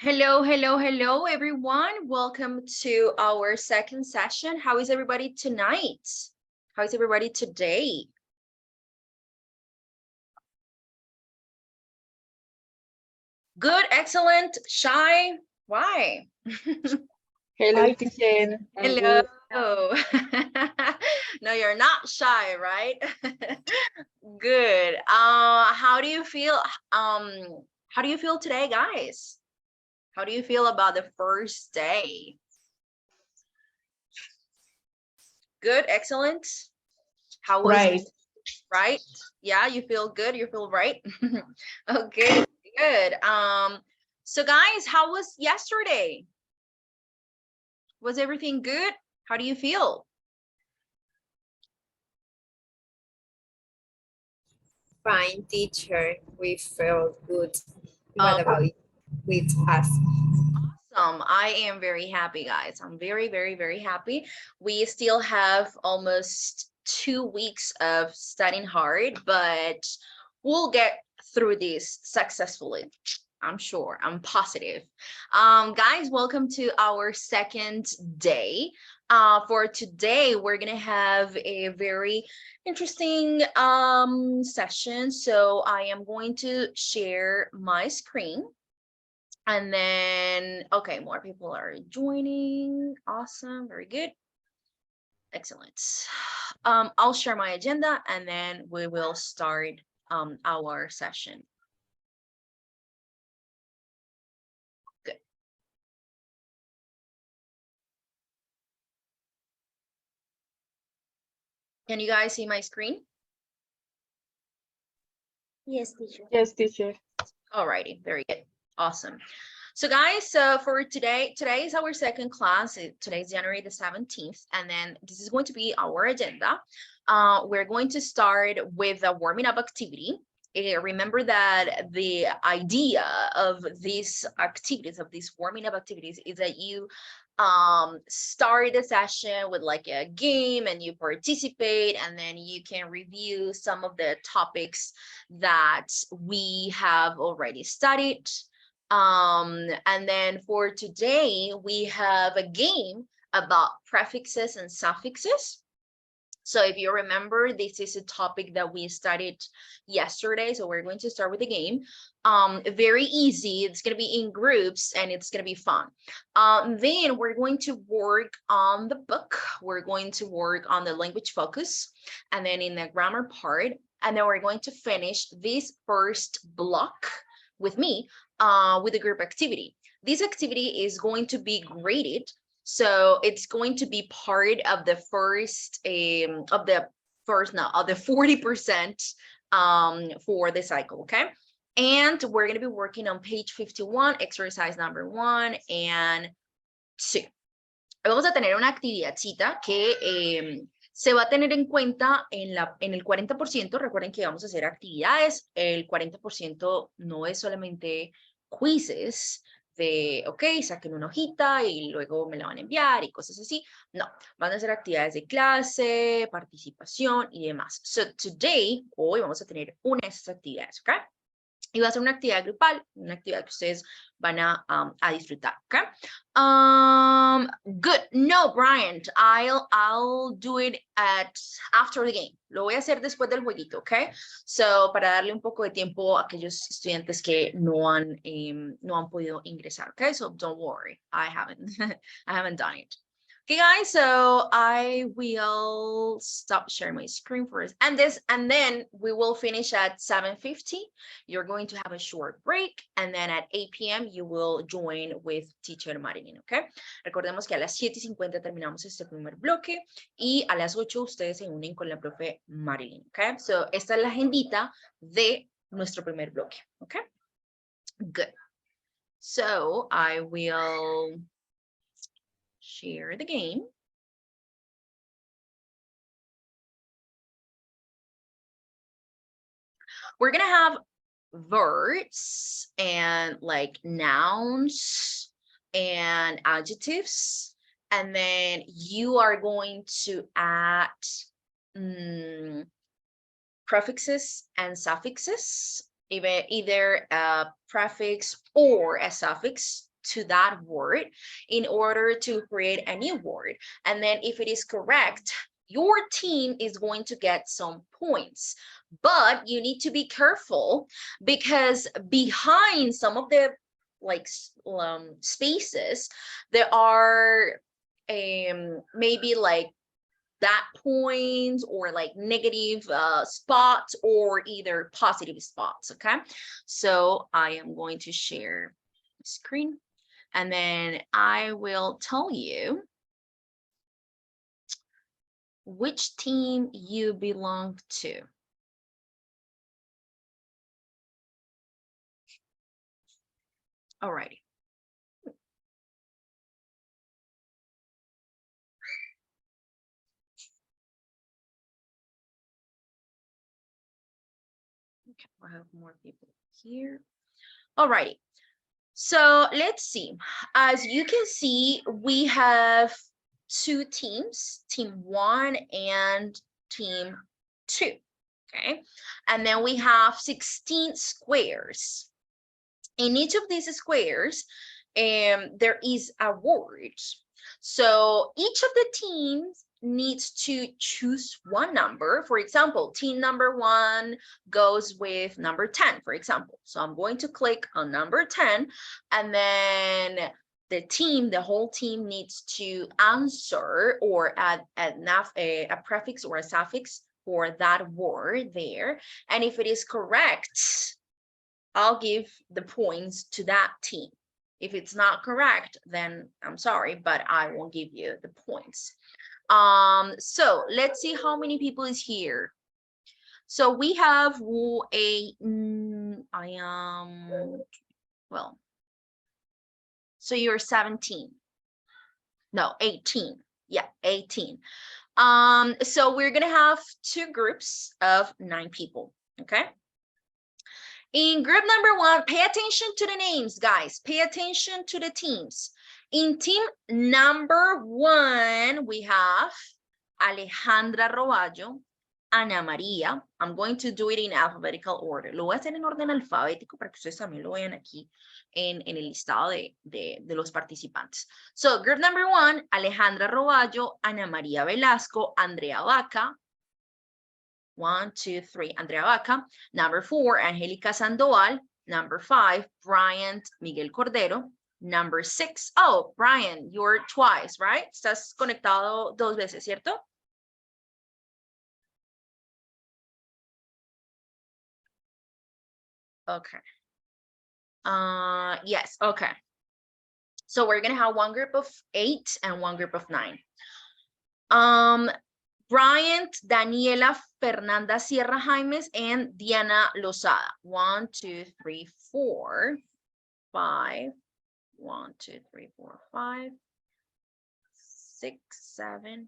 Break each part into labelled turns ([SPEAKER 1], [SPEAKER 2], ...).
[SPEAKER 1] Hello, hello, hello, everyone. Welcome to our second session. How is everybody tonight? How is everybody today? Good, excellent, shy. Why?
[SPEAKER 2] Hello, teacher. I'm
[SPEAKER 1] Hello.
[SPEAKER 2] good.
[SPEAKER 1] No, you're not shy, right? Good. How do you feel? How do you feel today, guys? How do you feel about the first day? Good, excellent. How was
[SPEAKER 2] Right.
[SPEAKER 1] right? Yeah, you feel good, you feel right. Okay, good. So guys, how was yesterday? Was everything good? How do you feel?
[SPEAKER 3] Fine, teacher. We felt good.
[SPEAKER 1] Um,
[SPEAKER 3] What about you with us?
[SPEAKER 1] awesome. I am very happy, guys. I'm very, very, very happy. We still have almost 2 weeks of studying hard, but we'll get through this successfully. I'm sure, I'm positive. Guys, welcome to our second day. For today, we're gonna have a very interesting session. So I am going to share my screen. And then, okay, more people are joining. Awesome, very good. Excellent. I'll share my agenda and then we will start our session. Good. Can you guys see my screen?
[SPEAKER 3] Yes, teacher.
[SPEAKER 2] Yes, teacher.
[SPEAKER 1] Alrighty, very good. Awesome. So guys, for today is our second class. Today's January the 17th, and then this is going to be our agenda. We're going to start with a warming up activity. Remember that the idea of these activities, of these warming up activities, is that you start the session with like a game and you participate, and then you can review some of the topics that we have already studied. And then for today, we have a game about prefixes and suffixes. So if you remember, this is a topic that we studied yesterday. So we're going to start with the game. Very easy. It's going to be in groups and it's going to be fun. Then we're going to work on the book. We're going to work on the language focus and then in the grammar part. And then we're going to finish this first block with me with the group activity. This activity is going to be graded, so it's going to be part of the first of the 40% for the cycle, okay? And we're going to be working on page 51, exercise number 1 and 2. Vamos a tener una actividadcita que se va a tener en cuenta en el 40%. Recuerden que vamos a hacer actividades. El 40% no es solamente quizzes de, ok, saquen una hojita y luego me la van a enviar y cosas así. No, van a ser actividades de clase, participación y demás. So today, hoy vamos a tener una de esas actividades, ¿ok? Y va a ser una actividad grupal, una actividad que ustedes van a disfrutar, ¿ok? Good. No, Brian, I'll do it after the game. Lo voy a hacer después del jueguito, ¿ok? So, para darle un poco de tiempo a aquellos estudiantes que no han podido ingresar, ¿ok? So, don't worry, I haven't done it. Okay, guys, so I will stop sharing my screen first. And then we will finish at 7:50. You're going to have a short break. And then at 8 p.m. you will join with teacher Marilyn, okay? Recordemos que a las 7:50 terminamos este primer bloque y a las 8 ustedes se unen con la profe Marilyn, okay? So esta es la agendita de nuestro primer bloque, okay? Good. So I will share the game. We're gonna have verbs and like nouns and adjectives, and then you are going to add prefixes and suffixes, either a prefix or a suffix. to that word in order to create a new word. And then if it is correct, your team is going to get some points. But you need to be careful because behind some of the spaces, there are maybe like that points or like negative spots or either positive spots. Okay, so I am going to share the screen and then I will tell you which team you belong to. Alrighty. Okay, I have more people here. Alrighty. So let's see. As you can see, we have two teams, team 1 and team 2. Okay, and then we have 16 squares. In each of these squares, there is a word. So each of the teams needs to choose one number. For example, team number 1 goes with number 10, for example. So I'm going to click on number 10, and then the whole team needs to answer or add a prefix or a suffix for that word there. And if it is correct, I'll give the points to that team. If it's not correct, then I'm sorry, but I won't give you the points. So let's see how many people is here. So we have so you're 17. No, 18. Yeah, 18. So we're gonna have 2 groups of 9 people, okay? In group number 1, pay attention to the names, guys. Pay attention to the teams. In team number 1, we have Alejandra Roballo, Ana María. I'm going to do it in alphabetical order. Lo voy a hacer en orden alfabético para que ustedes también lo vean aquí en el listado de los participantes. So, group number 1, Alejandra Roballo, Ana María Velasco, Andrea Vaca. 1, 2, 3, Andrea Vaca. Number 4, Angélica Sandoval. Number 5, Bryant Miguel Cordero. Number 6, oh, Brian, you're twice, right? Estás conectado 2 veces, ¿cierto? Okay. Yes, okay. So we're gonna have one group of 8 and one group of 9. Bryant, Daniela, Fernanda Sierra Jaimes, and Diana Lozada. 1, 2, 3, 4, 5. 1, 2, 3, 4, 5, 6, 7. 1,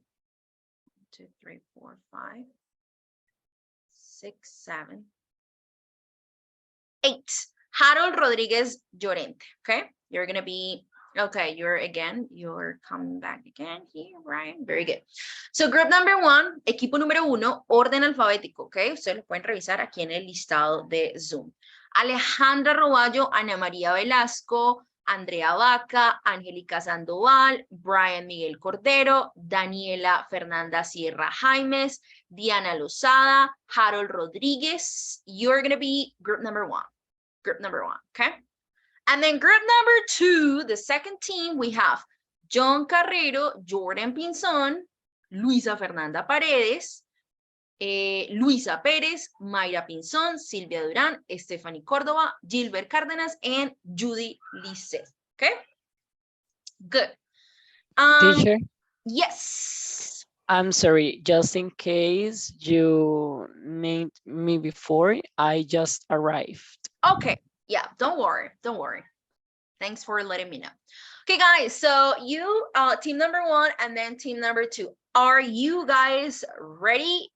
[SPEAKER 1] 2, 3, 4, 5, 6, 7, 8. Harold Rodríguez Llorente. Okay, you're gonna be okay. You're coming back again here, right? Very good. So group number 1, equipo número 1, orden alfabético. Okay, ustedes lo pueden revisar aquí en el listado de Zoom. Alejandra Roballo, Ana María Velasco, Andrea Vaca, Angélica Sandoval, Brian Miguel Cordero, Daniela Fernanda Sierra Jaimes, Diana Lozada, Harold Rodríguez. You're going to be group number 1. Group number 1, okay? And then group number 2, the second team, we have John Carrero, Jordan Pinzón, Luisa Fernanda Paredes, Luisa Pérez, Mayra Pinzón, Silvia Durán, Stephanie Córdoba, Gilbert Cárdenas, and Judy Lisset. Okay? Good.
[SPEAKER 4] Teacher?
[SPEAKER 1] Yes.
[SPEAKER 4] I'm sorry, just in case you named me before, I just arrived.
[SPEAKER 1] Okay. Yeah, don't worry. Don't worry. Thanks for letting me know. Okay, guys, so you, team number 1 and then team number 2. Are you guys ready?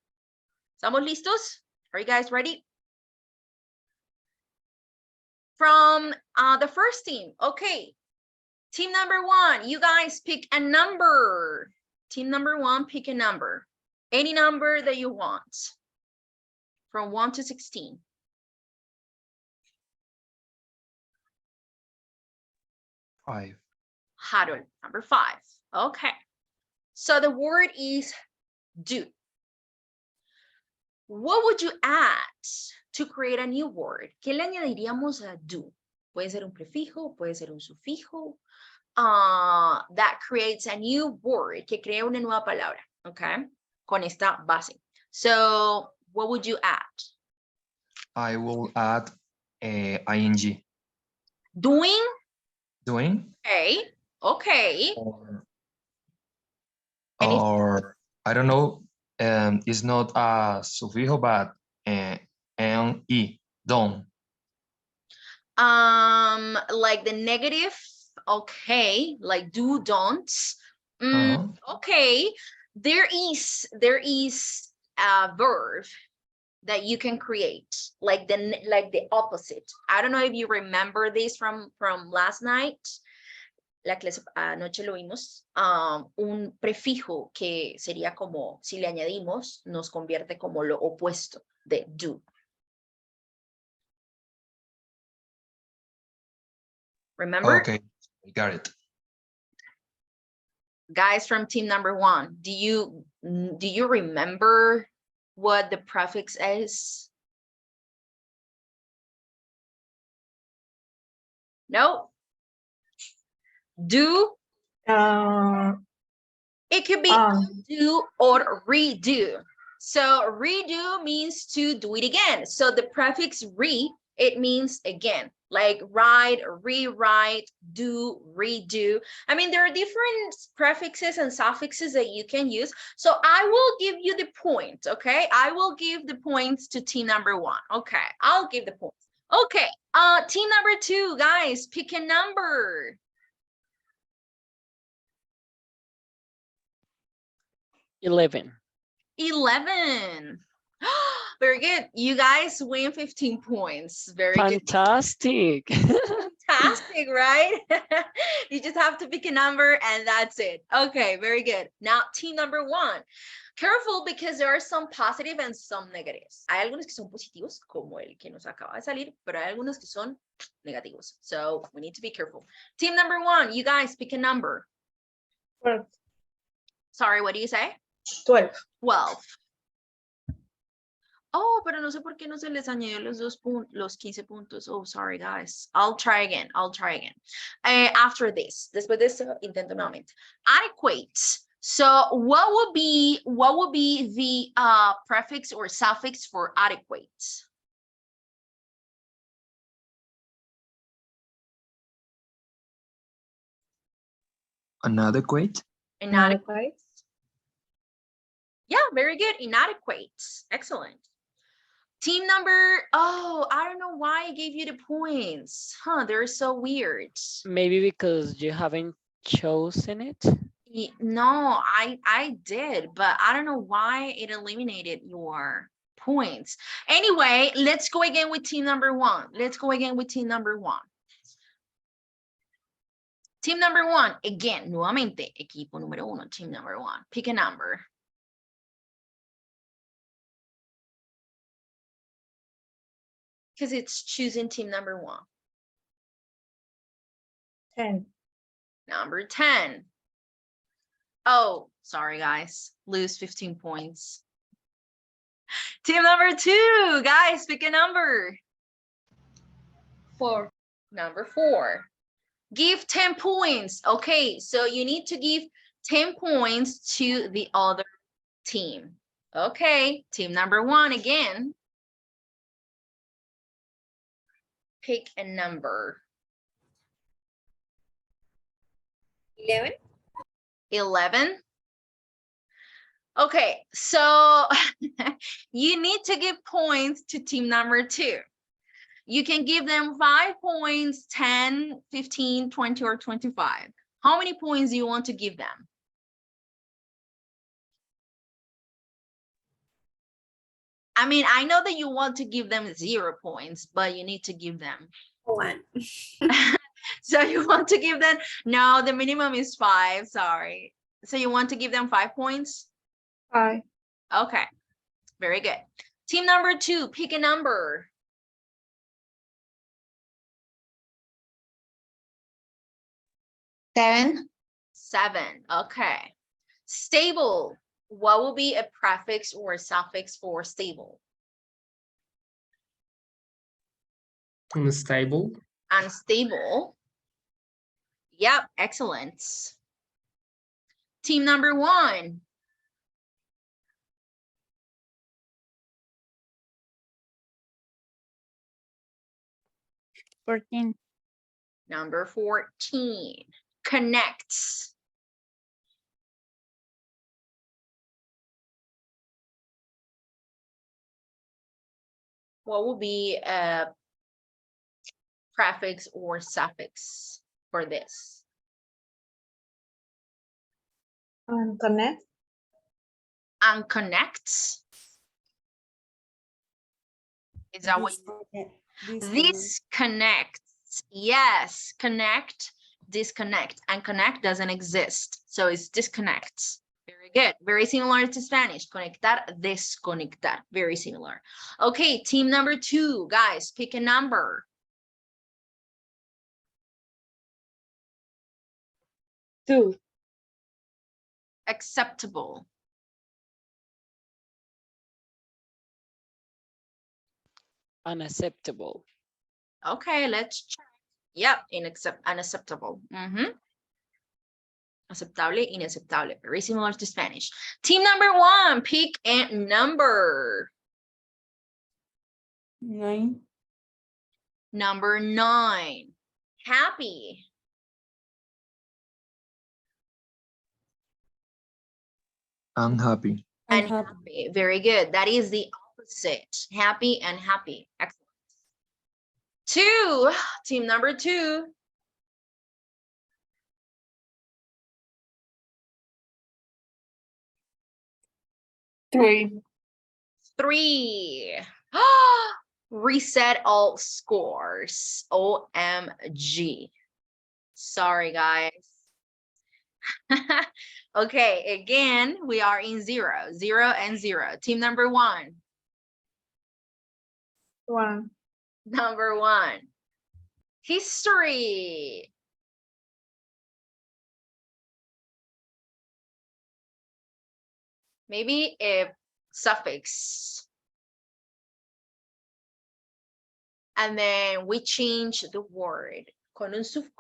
[SPEAKER 1] ¿Estamos listos? Are you guys ready? From the first team, okay. Team number 1, you guys pick a number. Team number 1, pick a number. Any number that you want. From 1 to 16.
[SPEAKER 5] 5.
[SPEAKER 1] Harold, number 5. Okay. So the word is do. What would you add to create a new word? ¿Qué le añadiríamos a do? Puede ser un prefijo, puede ser un sufijo. That creates a new word, que crea una nueva palabra, okay? Con esta base. So, what would you add?
[SPEAKER 5] I will add ing.
[SPEAKER 1] Doing?
[SPEAKER 5] Doing.
[SPEAKER 1] Okay, okay.
[SPEAKER 5] Or I don't know, it's not a sufijo, but e, don't.
[SPEAKER 1] Like the negative, okay, like do, don't. Okay, there is a verb that you can create, like the opposite. I don't know if you remember this from last night. La clase anoche lo vimos. Un prefijo que sería como, si le añadimos, nos convierte como lo opuesto de do. Remember?
[SPEAKER 5] Okay, I got it.
[SPEAKER 1] Guys from team number 1, do you remember what the prefix is? No? Do? It could be do or redo. So redo means to do it again. So the prefix re, it means again, like write, rewrite, do, redo. I mean, there are different prefixes and suffixes that you can use. So I will give you the point, okay? I will give the points to team number 1. Okay, I'll give the points. Okay, team number 2, guys, pick a number.
[SPEAKER 4] 11.
[SPEAKER 1] 11. Very good. You guys win 15 points. Very
[SPEAKER 4] Fantastic.
[SPEAKER 1] good. Fantastic, right? You just have to pick a number and that's it. Okay, very good. Now, team number 1. Careful because there are some positive and some negatives. Hay algunos que son positivos, como el que nos acaba de salir, pero hay algunos que son negativos. So we need to be careful. Team number 1, you guys pick a number.
[SPEAKER 2] 12.
[SPEAKER 1] Sorry, what do you say?
[SPEAKER 2] 12.
[SPEAKER 1] 12. Oh, pero no sé por qué no se les añadió los 15 puntos. Oh, sorry, guys. I'll try again. After this, después de eso, intento nuevamente. Adequate. So what would be the prefix or suffix for adequate?
[SPEAKER 5] Inadequate.
[SPEAKER 1] Inadequate. Yeah, very good. Inadequate. Excellent. Team number, oh, I don't know why I gave you the points. They're so weird.
[SPEAKER 4] Maybe because you haven't chosen it.
[SPEAKER 1] No, I did, but I don't know why it eliminated your points. Anyway, let's go again with team number 1. Team number 1, again, nuevamente, equipo número 1, team number 1. Pick a number. Because it's choosing team number 1.
[SPEAKER 2] 10.
[SPEAKER 1] Number 10. Oh, sorry, guys. Lose 15 points. Team number 2, guys, pick a number.
[SPEAKER 2] 4.
[SPEAKER 1] Number 4. Give 10 points. Okay, so you need to give 10 points to the other team. Okay, team number 1 again. Pick a number.
[SPEAKER 3] 11.
[SPEAKER 1] 11. Okay, so you need to give points to team number 2. You can give them 5 points, 10, 15, 20, or 25. How many points do you want to give them? I mean, I know that you want to give them 0 points, but you need to give them
[SPEAKER 3] 1.
[SPEAKER 1] So you want to give them, no, the minimum is 5, sorry. So you want to give them 5 points?
[SPEAKER 2] 5.
[SPEAKER 1] Okay, very good. Team number 2, pick a number.
[SPEAKER 3] 7.
[SPEAKER 1] 7. Okay. Stable. What will be a prefix or a suffix for stable?
[SPEAKER 6] Unstable.
[SPEAKER 1] Unstable. Yep, excellent. Team number 1. Number 14. Connects. What will be a prefix or suffix for this?
[SPEAKER 2] Connect.
[SPEAKER 1] And connects. Is that what this connects? Yes, connect, disconnect, and connect doesn't exist. So it's disconnects. Very good. Very similar to Spanish. Conectar, desconectar. Very similar. Okay, team number 2. Guys, pick a number.
[SPEAKER 2] 2.
[SPEAKER 1] Acceptable.
[SPEAKER 4] Unacceptable.
[SPEAKER 1] Okay, let's check. Yep, unacceptable. Aceptable, inaceptable. Very similar to Spanish. Team number 1, pick a number.
[SPEAKER 2] 9.
[SPEAKER 1] Number 9. Happy.
[SPEAKER 5] Unhappy.
[SPEAKER 1] Unhappy. Very good. That is the opposite. Happy and happy. Excellent. 2. Team number 2.
[SPEAKER 2] 3.
[SPEAKER 1] 3. Reset all scores. OMG. Sorry, guys. Okay, again, we are in 0, 0 and 0. Team number 1.
[SPEAKER 2] 1.
[SPEAKER 1] Number 1. History. Maybe a suffix. And then we change the word. Con un sufijo.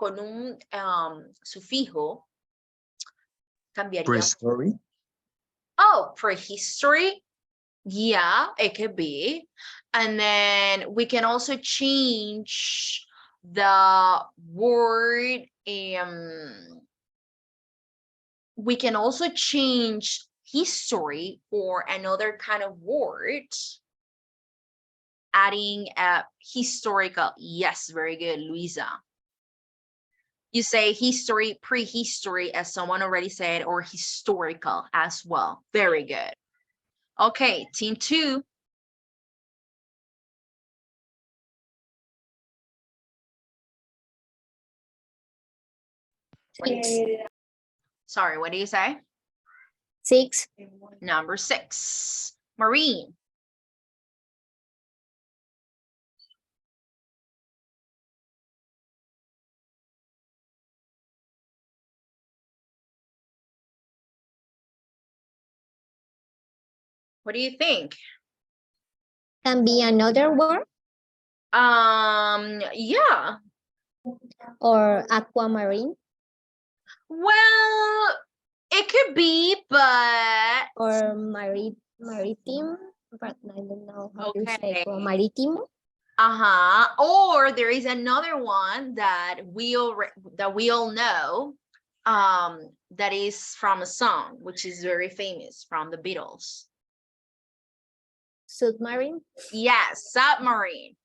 [SPEAKER 1] Cambiaría.
[SPEAKER 5] Prehistory.
[SPEAKER 1] Oh, prehistory. Yeah, it could be. And then we can also change the word. We can also change history for another kind of word. Adding a historical. Yes, very good, Luisa. You say history, prehistory, as someone already said, or historical as well. Very good. Okay, team 2. Sorry, what do you say?
[SPEAKER 3] 6.
[SPEAKER 1] Number 6. Marine. What do you think?
[SPEAKER 3] Can be another word
[SPEAKER 1] Yeah.
[SPEAKER 3] or aquamarine
[SPEAKER 1] Well, it could be, but
[SPEAKER 3] or maritime, but I don't know how to say
[SPEAKER 1] okay.
[SPEAKER 3] maritimo.
[SPEAKER 1] Or there is another one that we all know, that is from a song which is very famous from the Beatles.
[SPEAKER 3] Submarine.
[SPEAKER 1] Yes, submarine.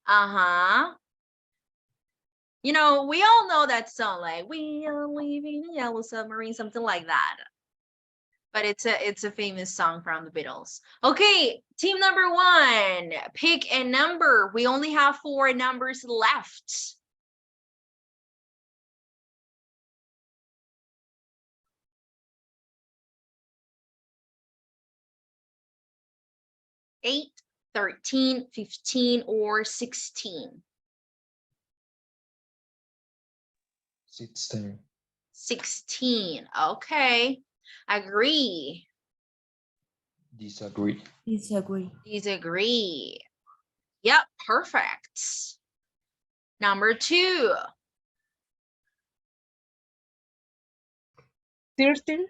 [SPEAKER 1] You know, we all know that song, like "We are leaving a yellow submarine," something like that. But it's a famous song from the Beatles. Okay, team number 1, pick a number. We only have 4 numbers left. Eight, 13, 15, or 16.
[SPEAKER 5] 16.
[SPEAKER 1] 16. Okay. Agree.
[SPEAKER 5] Disagree.
[SPEAKER 1] Disagree. Yep, perfect. Number 2.
[SPEAKER 2] 13.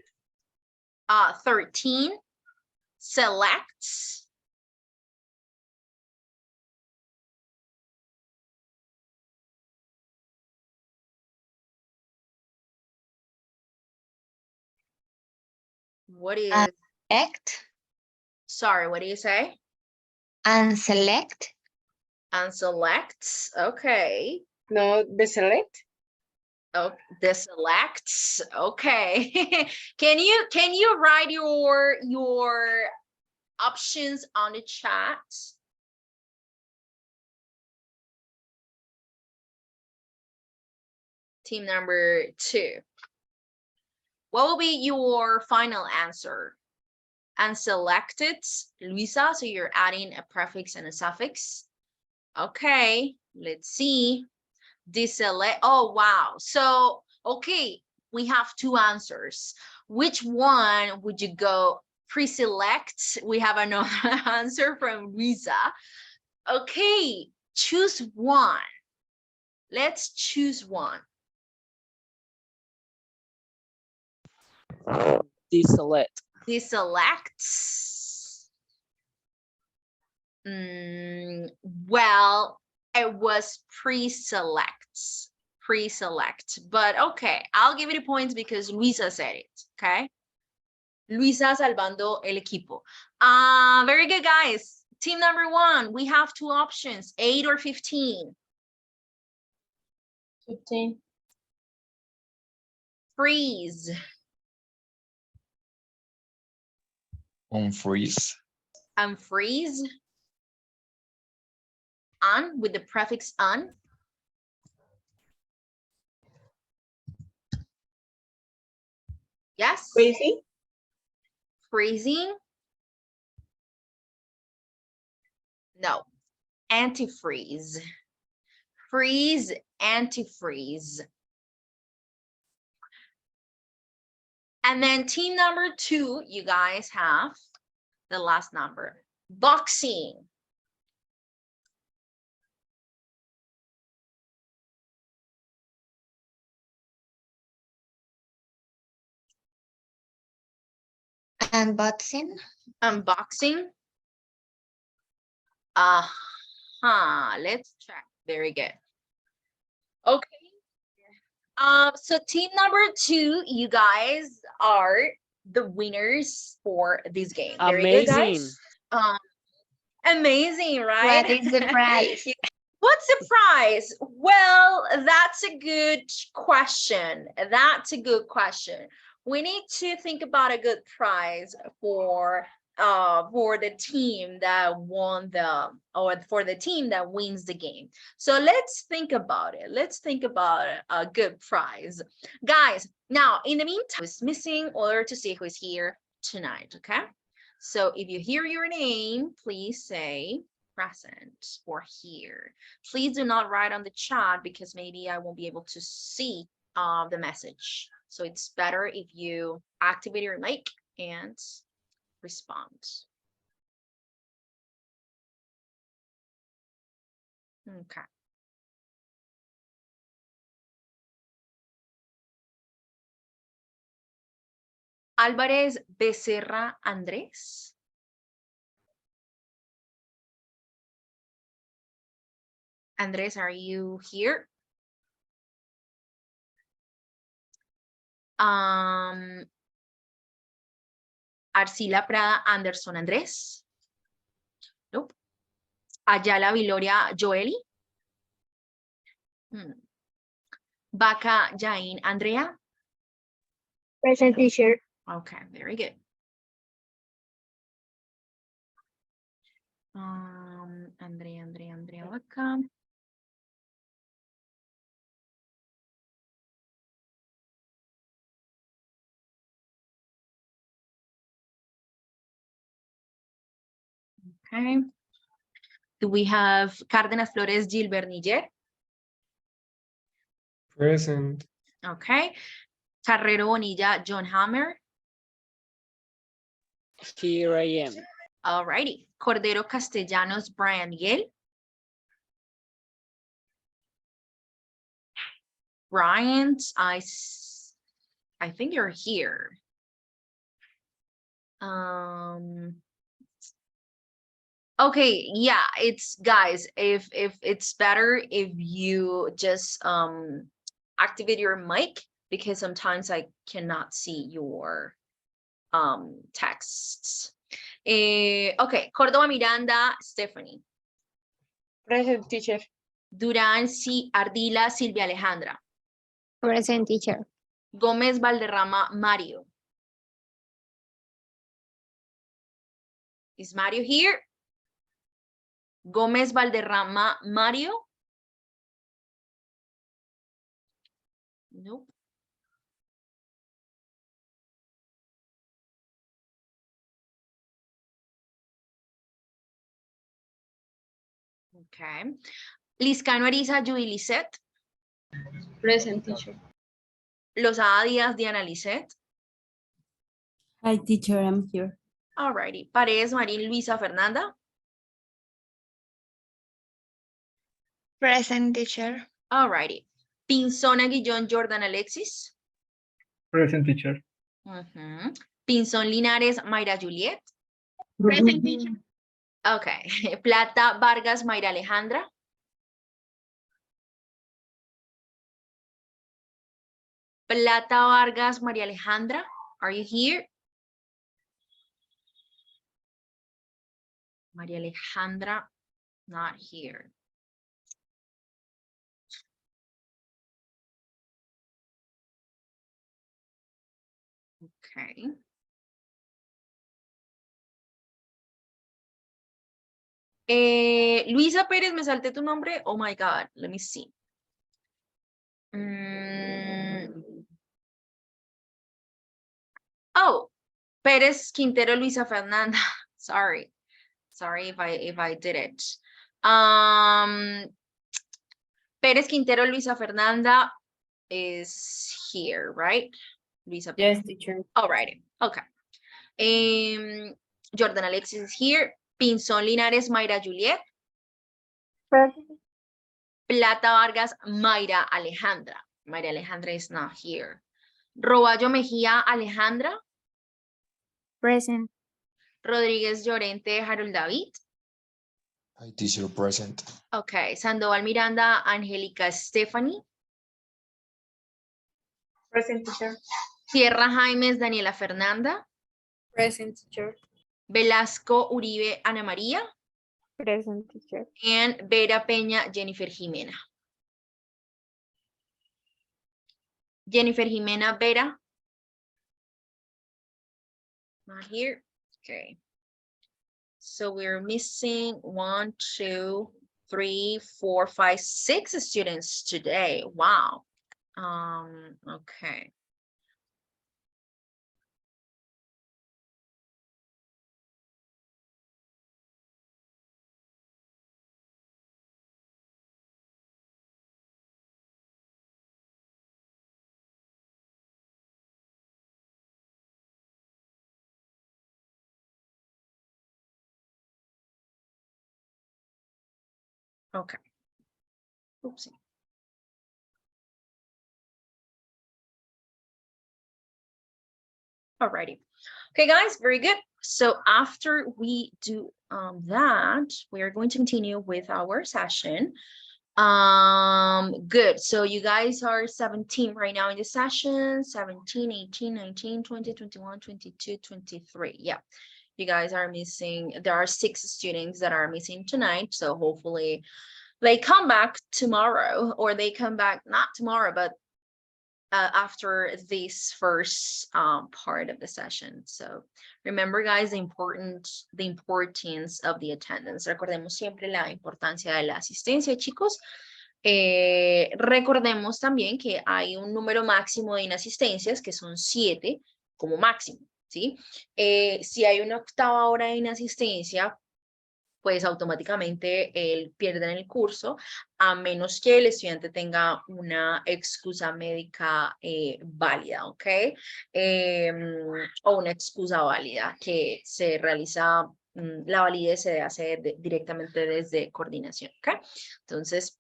[SPEAKER 1] 13. Select. What is,
[SPEAKER 3] Select
[SPEAKER 1] sorry, what do you say?
[SPEAKER 3] and select.
[SPEAKER 1] And select. Okay.
[SPEAKER 2] No, the select.
[SPEAKER 1] Oh, the selects. Okay. Can you write your options on the chat? Team number 2. What will be your final answer? Unselected, Luisa, so you're adding a prefix and a suffix. Okay, let's see. Deselect, oh wow. So, okay, we have 2 answers. Which one would you go? Pre-select, we have another answer from Luisa. Okay, choose one. Let's choose one.
[SPEAKER 4] Deselect.
[SPEAKER 1] Deselect. Well, it was pre-select. Pre-select, but okay, I'll give you the points because Luisa said it, okay? Luisa salvando el equipo. Very good, guys. Team number 1, we have 2 options, 8 or 15.
[SPEAKER 2] 15.
[SPEAKER 1] Freeze.
[SPEAKER 5] Unfreeze.
[SPEAKER 1] Unfreeze. Un with the prefix un. Yes.
[SPEAKER 2] Crazy.
[SPEAKER 1] Freezing. No. Antifreeze. Freeze, antifreeze. And then team number 2, you guys have the last number. Boxing.
[SPEAKER 3] Unboxing.
[SPEAKER 1] Unboxing. Let's check. Very good. Okay. So team number 2, you guys are the winners for this game. Very good,
[SPEAKER 4] Amazing.
[SPEAKER 1] guys. Amazing, right?
[SPEAKER 3] What is the prize?
[SPEAKER 1] What's the prize? Well, that's a good question. That's a good question. We need to think about a good prize for the team that won or for the team that wins the game. So let's think about it. Let's think about a good prize. Guys, now in the meantime, who's missing or to see who's here tonight, okay? So if you hear your name, please say present or here. Please do not write on the chat because maybe I won't be able to see the message. So it's better if you activate your mic and respond. Okay. Álvarez Becerra Andrés. Andrés, are you here? Arcila Prada Anderson Andrés. Nope. Ayala Viloria Joeli. Vaca Jain Andrea.
[SPEAKER 3] Present, teacher.
[SPEAKER 1] Okay, very good. Andrea Vaca. Okay. Do we have Cárdenas Flores Gilbert Niger?
[SPEAKER 6] Present.
[SPEAKER 1] Okay. Carrero Bonilla, John Hammer.
[SPEAKER 4] Here I am.
[SPEAKER 1] Alrighty. Cordero Castellanos, Brian Miguel. Bryant, I think you're here. Okay, yeah, it's guys, if it's better if you just activate your mic, because sometimes I cannot see your texts. Okay, Córdoba Miranda, Stephanie.
[SPEAKER 2] Present, teacher.
[SPEAKER 1] Durán, Ardila, Silvia Alejandra.
[SPEAKER 3] Present, teacher.
[SPEAKER 1] Gómez Valderrama, Mario. Is Mario here? Gómez Valderrama, Mario? Nope. Okay. Liscano Ariza, Judy Lisette.
[SPEAKER 2] Present, teacher.
[SPEAKER 1] Lozada Díaz, Diana Lisette.
[SPEAKER 6] Hi, teacher, I'm here.
[SPEAKER 1] Alrighty. Paredes Marín, Luisa Fernanda.
[SPEAKER 7] Present, teacher.
[SPEAKER 1] Alrighty. Pinzón Aguillón, Jordan Alexis.
[SPEAKER 8] Present, teacher.
[SPEAKER 1] Ujú. Pinzón Linares, Mayra Juliet.
[SPEAKER 7] Present, teacher.
[SPEAKER 1] Okay. Plata Vargas, Mayra Alejandra. Plata Vargas, María Alejandra. Are you here? María Alejandra, not here. Okay. Luisa Pérez, me salté tu nombre. Oh my God, let me see. Oh, Pérez Quintero, Luisa Fernanda. Sorry if I did it. Pérez Quintero, Luisa Fernanda is here, right? Luisa.
[SPEAKER 2] Yes, teacher.
[SPEAKER 1] Alrighty, okay. Jordan Alexis is here. Pinzón Linares, Mayra Juliet.
[SPEAKER 2] Present.
[SPEAKER 1] Plata Vargas, Mayra Alejandra. Mayra Alejandra is not here. Roballo Mejía, Alejandra.
[SPEAKER 3] Present.
[SPEAKER 1] Rodríguez Llorente, Harold David.
[SPEAKER 5] Hi, teacher, present.
[SPEAKER 1] Okay. Sandoval Miranda, Angélica Stephanie.
[SPEAKER 2] Present, teacher.
[SPEAKER 1] Sierra Jaimes, Daniela Fernanda.
[SPEAKER 2] Present, teacher.
[SPEAKER 1] Velasco Uribe, Ana María.
[SPEAKER 3] Present, teacher.
[SPEAKER 1] And Vera Peña, Jennifer Jimena. Jennifer Jimena, Vera. Not here. Okay. So we're missing 1, 2, 3, 4, 5, 6 students today. Wow. Okay. Okay. Oopsie. Alrighty. Okay, guys, very good. So after we do that, we are going to continue with our session. Good. So you guys are 17 right now in the session, 17, 18, 19, 20, 21, 22, 23. Yeah. You guys are missing, there are 6 students that are missing tonight. So hopefully they come back tomorrow, or they come back not tomorrow, but after this first part of the session. So remember, guys, the importance of the attendance. Recordemos siempre la importancia de la asistencia, chicos. Recordemos también que hay un número máximo de inasistencias, que son 7 como máximo, ¿sí? Si hay una octava hora de inasistencia, pues automáticamente pierden el curso, a menos que el estudiante tenga una excusa médica válida, ¿ok? O una excusa válida que se realiza, la validez se hace directamente desde coordinación, ¿ok? Entonces,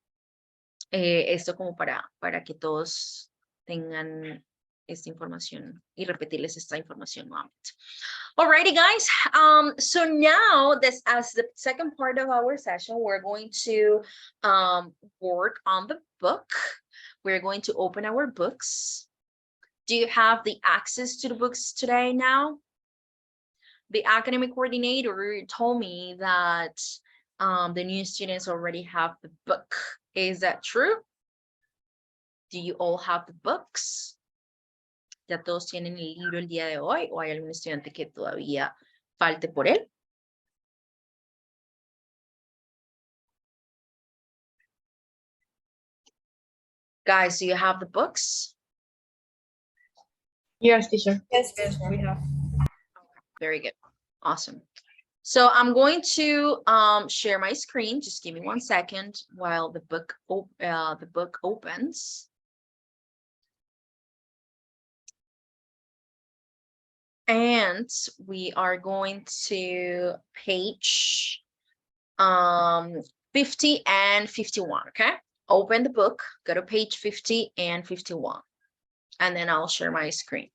[SPEAKER 1] esto como para que todos tengan esta información y repetirles esta información nuevamente. Alrighty, guys. So now this as the second part of our session, we're going to work on the book. We're going to open our books. Do you have the access to the books today now? The academic coordinator told me that the new students already have the book. Is that true? Do you all have the books? ¿Ya todos tienen el libro el día de hoy o hay algún estudiante que todavía falte por él? Guys, do you have the books?
[SPEAKER 2] Yes, teacher.
[SPEAKER 6] Yes,
[SPEAKER 2] We have.
[SPEAKER 1] Very good. Awesome. So I'm going to share my screen. Just give me 1 second while the book opens. And we are going to page 50 and 51, okay? Open the book, go to page 50 and 51, and then I'll share my screen.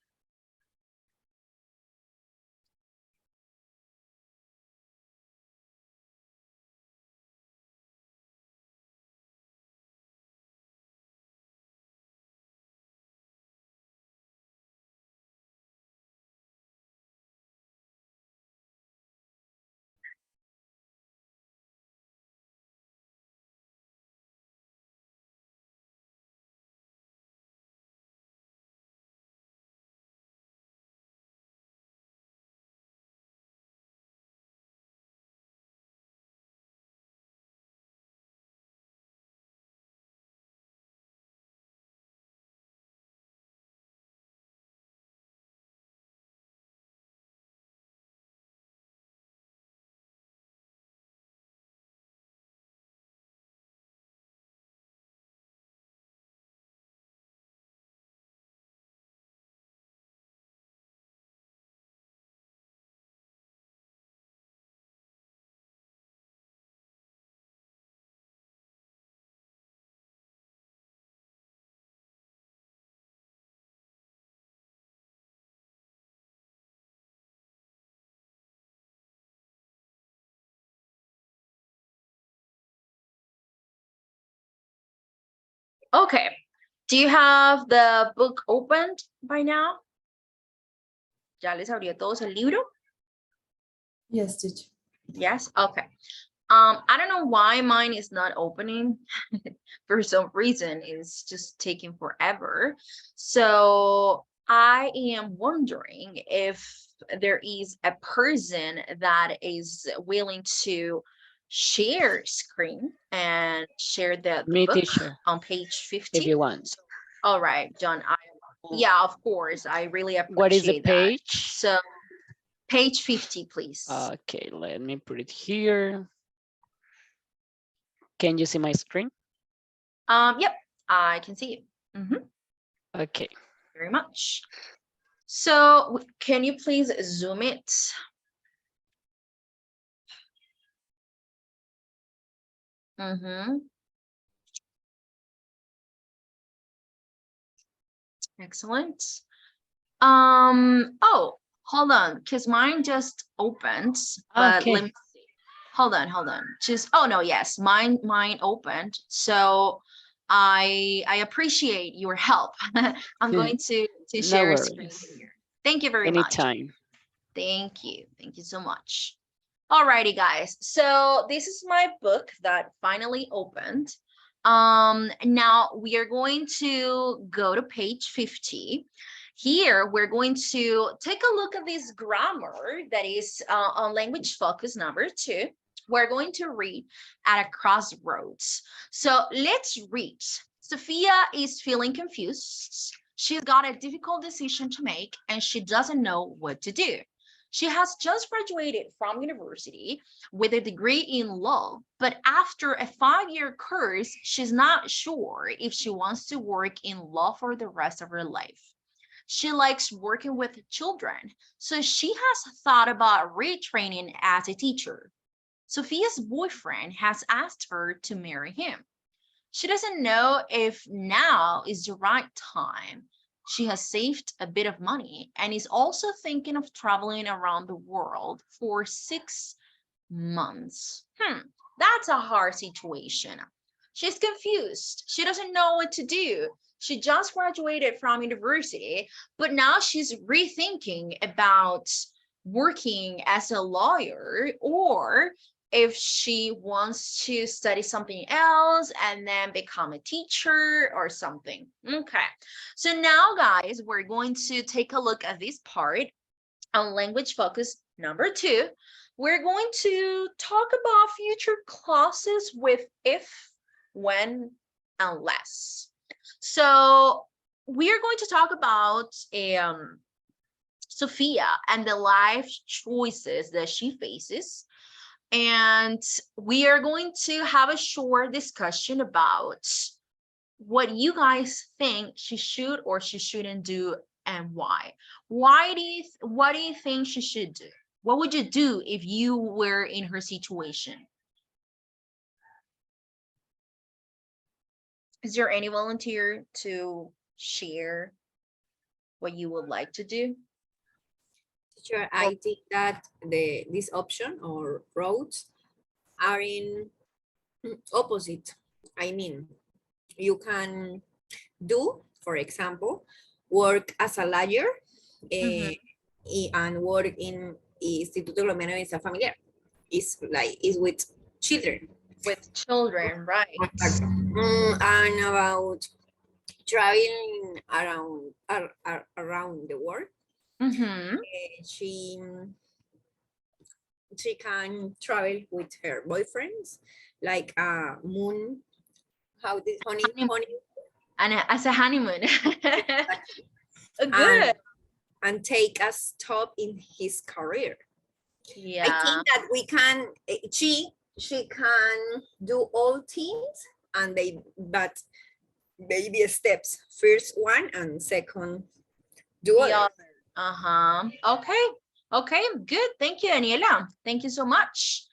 [SPEAKER 1] Okay, do you have the book opened by now? ¿Ya les abrió todos el libro?
[SPEAKER 6] Yes, teacher.
[SPEAKER 1] Yes, okay. I don't know why mine is not opening. For some reason, it's just taking forever. So I am wondering if there is a person that is willing to share screen and share the
[SPEAKER 4] Me,
[SPEAKER 1] book
[SPEAKER 4] teacher,
[SPEAKER 1] on page 50.
[SPEAKER 4] if you want.
[SPEAKER 1] All right, John. Yeah, of course. I really appreciate
[SPEAKER 4] What is the
[SPEAKER 1] that.
[SPEAKER 4] page?
[SPEAKER 1] So page 50, please.
[SPEAKER 4] Okay, let me put it here. Can you see my screen?
[SPEAKER 1] Yep, I can see it. Mhm.
[SPEAKER 4] Okay.
[SPEAKER 1] Very much. So can you please zoom it? Excellent. Oh, hold on, because mine just opened, but
[SPEAKER 4] Okay.
[SPEAKER 1] let me see. Hold on. Just, oh no, yes, mine opened. So I appreciate your help. I'm going to
[SPEAKER 4] No
[SPEAKER 1] share a screen
[SPEAKER 4] worries.
[SPEAKER 1] here. Thank you very much.
[SPEAKER 4] Anytime.
[SPEAKER 1] Thank you so much. Alrighty, guys. So this is my book that finally opened. Now we are going to go to page 50. Here, we're going to take a look at this grammar that is on language focus number 2. We're going to read at a crossroads. So let's read. Sophia is feeling confused. She's got a difficult decision to make and she doesn't know what to do. She has just graduated from university with a degree in law, but after a 5-year course, she's not sure if she wants to work in law for the rest of her life. She likes working with children, so she has thought about retraining as a teacher. Sophia's boyfriend has asked her to marry him. She doesn't know if now is the right time. She has saved a bit of money and is also thinking of traveling around the world for 6 months. That's a hard situation. She's confused. She doesn't know what to do. She just graduated from university, but now she's rethinking about working as a lawyer, or if she wants to study something else and then become a teacher or something. Okay, so now guys, we're going to take a look at this part on language focus number 2. We're going to talk about future clauses with if, when, unless. So we are going to talk about Sophia and the life choices that she faces. And we are going to have a short discussion about what you guys think she should or she shouldn't do and why. What do you think she should do? What would you do if you were in her situation? Is there any volunteer to share what you would like to do?
[SPEAKER 9] Teacher, I think that this option or roads are in opposite. I mean, you can do, for example, work as a lawyer and work in Instituto Colombiano de Bienestar Familiar. It's with children.
[SPEAKER 1] With children, right?
[SPEAKER 9] And about traveling around the world. She can travel with her boyfriends, like moon. How did honey?
[SPEAKER 1] And as a honeymoon. Good.
[SPEAKER 9] And take a stop in his career.
[SPEAKER 1] Yeah.
[SPEAKER 9] I think that we can. She can do all things, and but baby steps. First one and second do other.
[SPEAKER 1] Okay, good. Thank you, Daniela. Thank you so much.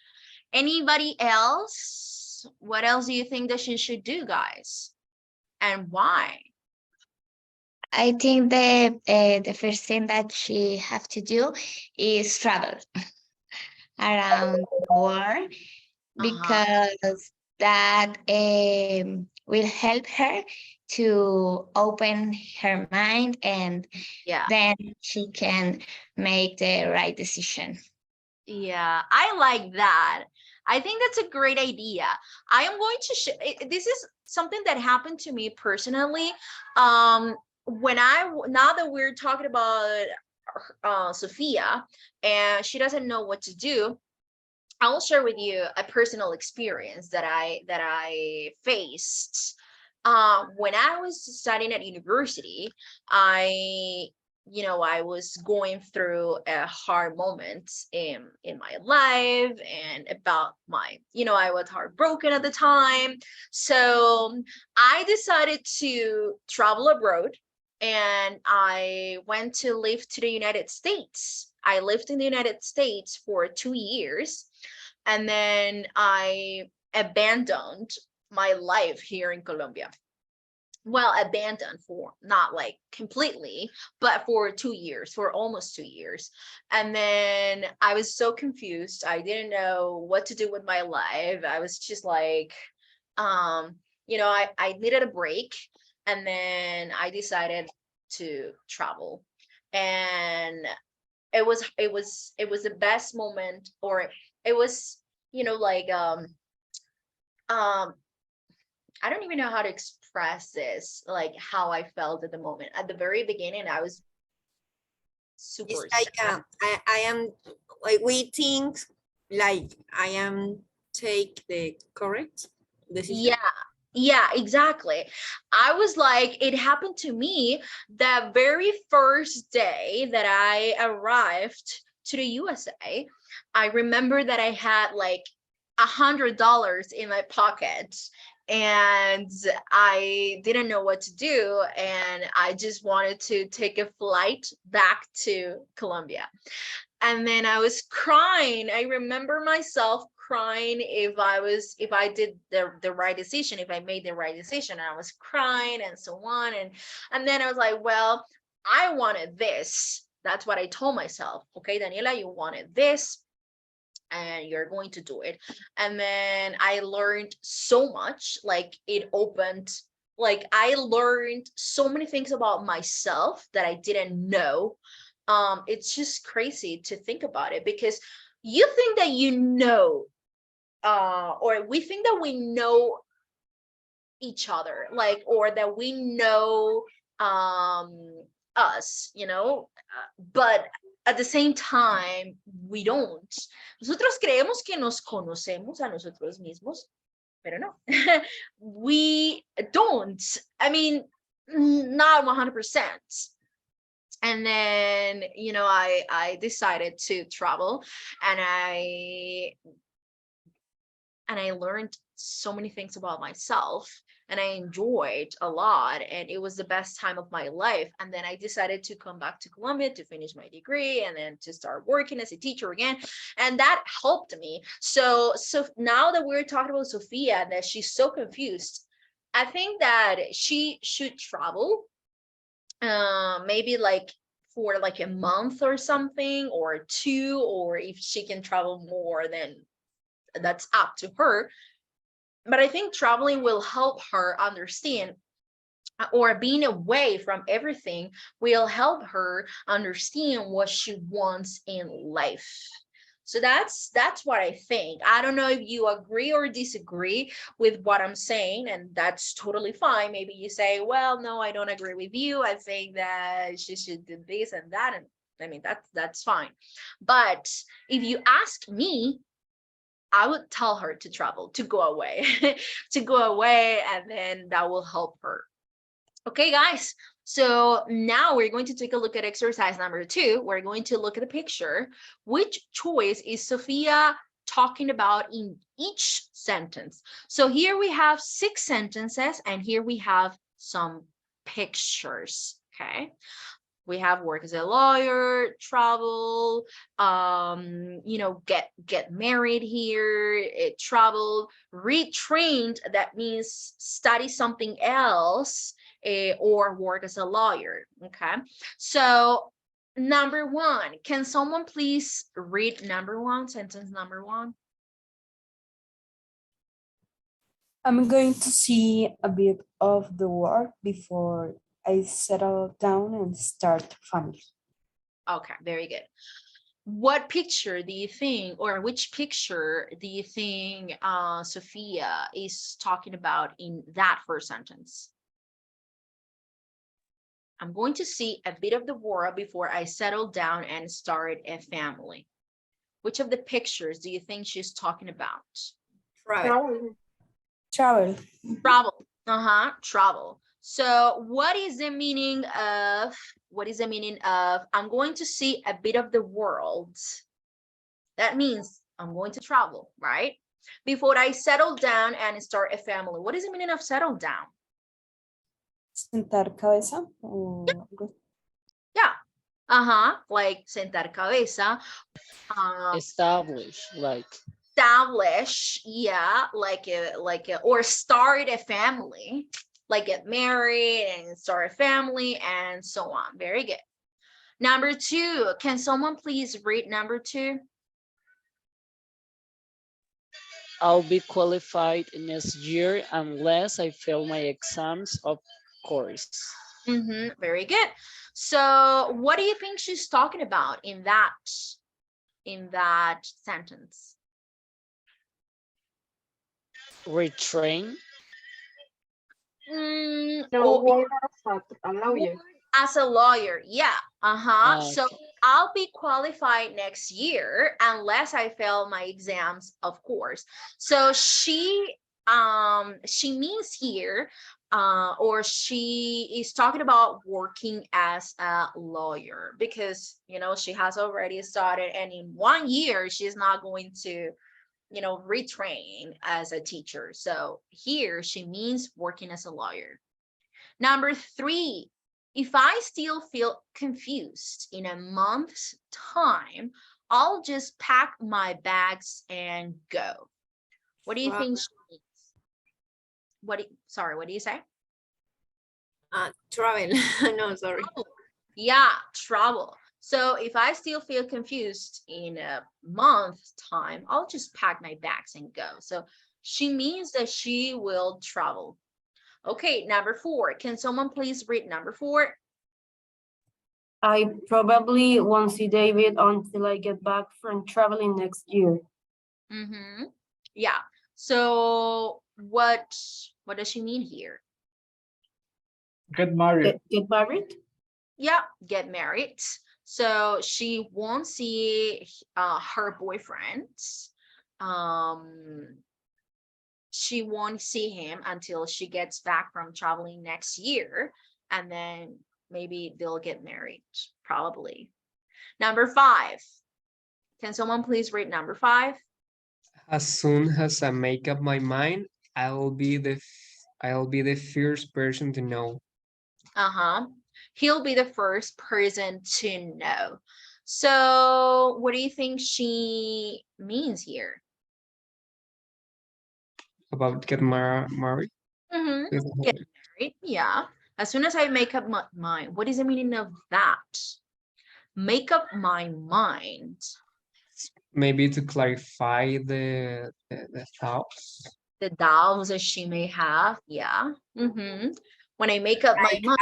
[SPEAKER 1] Anybody else? What else do you think that she should do, guys? And why?
[SPEAKER 3] I think the first thing that she have to do is travel around the world, because that will help her to open her mind, and then she can make the right decision.
[SPEAKER 1] Yeah, I like that. I think that's a great idea. I am going to this is something that happened to me personally. Now that we're talking about Sophia and she doesn't know what to do, I will share with you a personal experience that I faced. When I was studying at university, I was going through a hard moment in my life, and about I was heartbroken at the time. So I decided to travel abroad, and I went to live to the United States. I lived in the United States for 2 years, and then I abandoned my life here in Colombia. Well, abandoned for not like completely, but for 2 years, for almost 2 years. And then I was so confused. I didn't know what to do with my life. I was just like, I needed a break. And then I decided to travel. And it was the best moment, or it was, I don't even know how to express this, like how I felt at the moment. At the very beginning, I was super
[SPEAKER 9] sad. I am like, we think like I am take the correct decision.
[SPEAKER 1] Yeah, exactly. I was like, it happened to me the very first day that I arrived to the USA, I remember that I had like $100 in my pocket and I didn't know what to do. And I just wanted to take a flight back to Colombia. And then I was crying. I remember myself crying if I did the right decision, if I made the right decision. And I was crying and so on. And then I was like, well, I wanted this. That's what I told myself. Okay, Daniela, you wanted this and you're going to do it. And then I learned so much, like it opened, like I learned so many things about myself that I didn't know. It's just crazy to think about it because you think that you know, or we think that we know each other, like, or that we know us, you know, but at the same time, we don't. Nosotros creemos que nos conocemos a nosotros mismos, pero no. We don't. I mean, not 100%. And then, you know, I decided to travel and I learned so many things about myself and I enjoyed a lot and it was the best time of my life. And then I decided to come back to Colombia to finish my degree and then to start working as a teacher again. And that helped me. So now that we're talking about Sophia and that she's so confused, I think that she should travel, maybe like for like a month or something or two, or if she can travel more, then that's up to her. But I think traveling will help her understand, or being away from everything will help her understand what she wants in life. So that's what I think. I don't know if you agree or disagree with what I'm saying, and that's totally fine. Maybe you say, well, no, I don't agree with you. I think that she should do this and that. And I mean, that's fine. But if you ask me, I would tell her to travel, to go away, to go away, and then that will help her. Okay, guys. So now we're going to take a look at exercise number 2. We're going to look at the picture. Which choice is Sophia talking about in each sentence? So here we have 6 sentences, and here we have some pictures. Okay. We have work as a lawyer, travel, you know, get married here, travel, retrained, that means study something else, or work as a lawyer. Okay, so number 1, can someone please read number 1, sentence number 1?
[SPEAKER 6] I'm going to see a bit of the work before I settle down and start family.
[SPEAKER 1] Okay, very good. What picture do you think, or which picture do you think Sophia is talking about in that first sentence? I'm going to see a bit of the world before I settle down and start a family. Which of the pictures do you think she's talking about?
[SPEAKER 9] Travel.
[SPEAKER 6] Travel.
[SPEAKER 1] Travel. Travel. So what is the meaning of, I'm going to see a bit of the world? That means I'm going to travel, right? Before I settle down and start a family. What is the meaning of settle down?
[SPEAKER 6] Sentar cabeza.
[SPEAKER 1] Yeah. Like sentar cabeza.
[SPEAKER 4] Establish, like.
[SPEAKER 1] Establish, yeah, like a, or start a family, like get married and start a family and so on. Very good. Number 2, can someone please read number 2?
[SPEAKER 4] I'll be qualified next year unless I fail my exams, of course.
[SPEAKER 1] Very good. So what do you think she's talking about in that sentence?
[SPEAKER 4] Retrain.
[SPEAKER 2] Work as a lawyer.
[SPEAKER 1] As a lawyer, yeah. So
[SPEAKER 4] Okay.
[SPEAKER 1] I'll be qualified next year unless I fail my exams, of course. So she means here or she is talking about working as a lawyer because, you know, she has already started and in 1 year, she's not going to, you know, retrain as a teacher. So here she means working as a lawyer. Number 3, if I still feel confused in a month's time, I'll just pack my bags and go. What do you think she means? What do you say?
[SPEAKER 9] Travel. No, sorry.
[SPEAKER 1] Oh, yeah, travel. So if I still feel confused in a month's time, I'll just pack my bags and go. So she means that she will travel. Okay, number 4. Can someone please read number 4?
[SPEAKER 2] I probably won't see David until I get back from traveling next year.
[SPEAKER 1] Mm-hmm. Yeah. So what does she mean here?
[SPEAKER 8] Get married.
[SPEAKER 2] Get married?
[SPEAKER 1] Yeah, get married. So she won't see her boyfriend. She won't see him until she gets back from traveling next year, and then maybe they'll get married, probably. Number 5. Can someone please read number 5?
[SPEAKER 10] As soon as I make up my mind, I'll be the first person to know.
[SPEAKER 1] He'll be the first person to know. So what do you think she means here?
[SPEAKER 10] About get married.
[SPEAKER 1] Get married, yeah. As soon as I make up my mind. What is the meaning of that? Make up my mind.
[SPEAKER 10] Maybe to clarify the thoughts.
[SPEAKER 1] The doubts that she may have, yeah. When I make up my
[SPEAKER 9] Like
[SPEAKER 1] mind.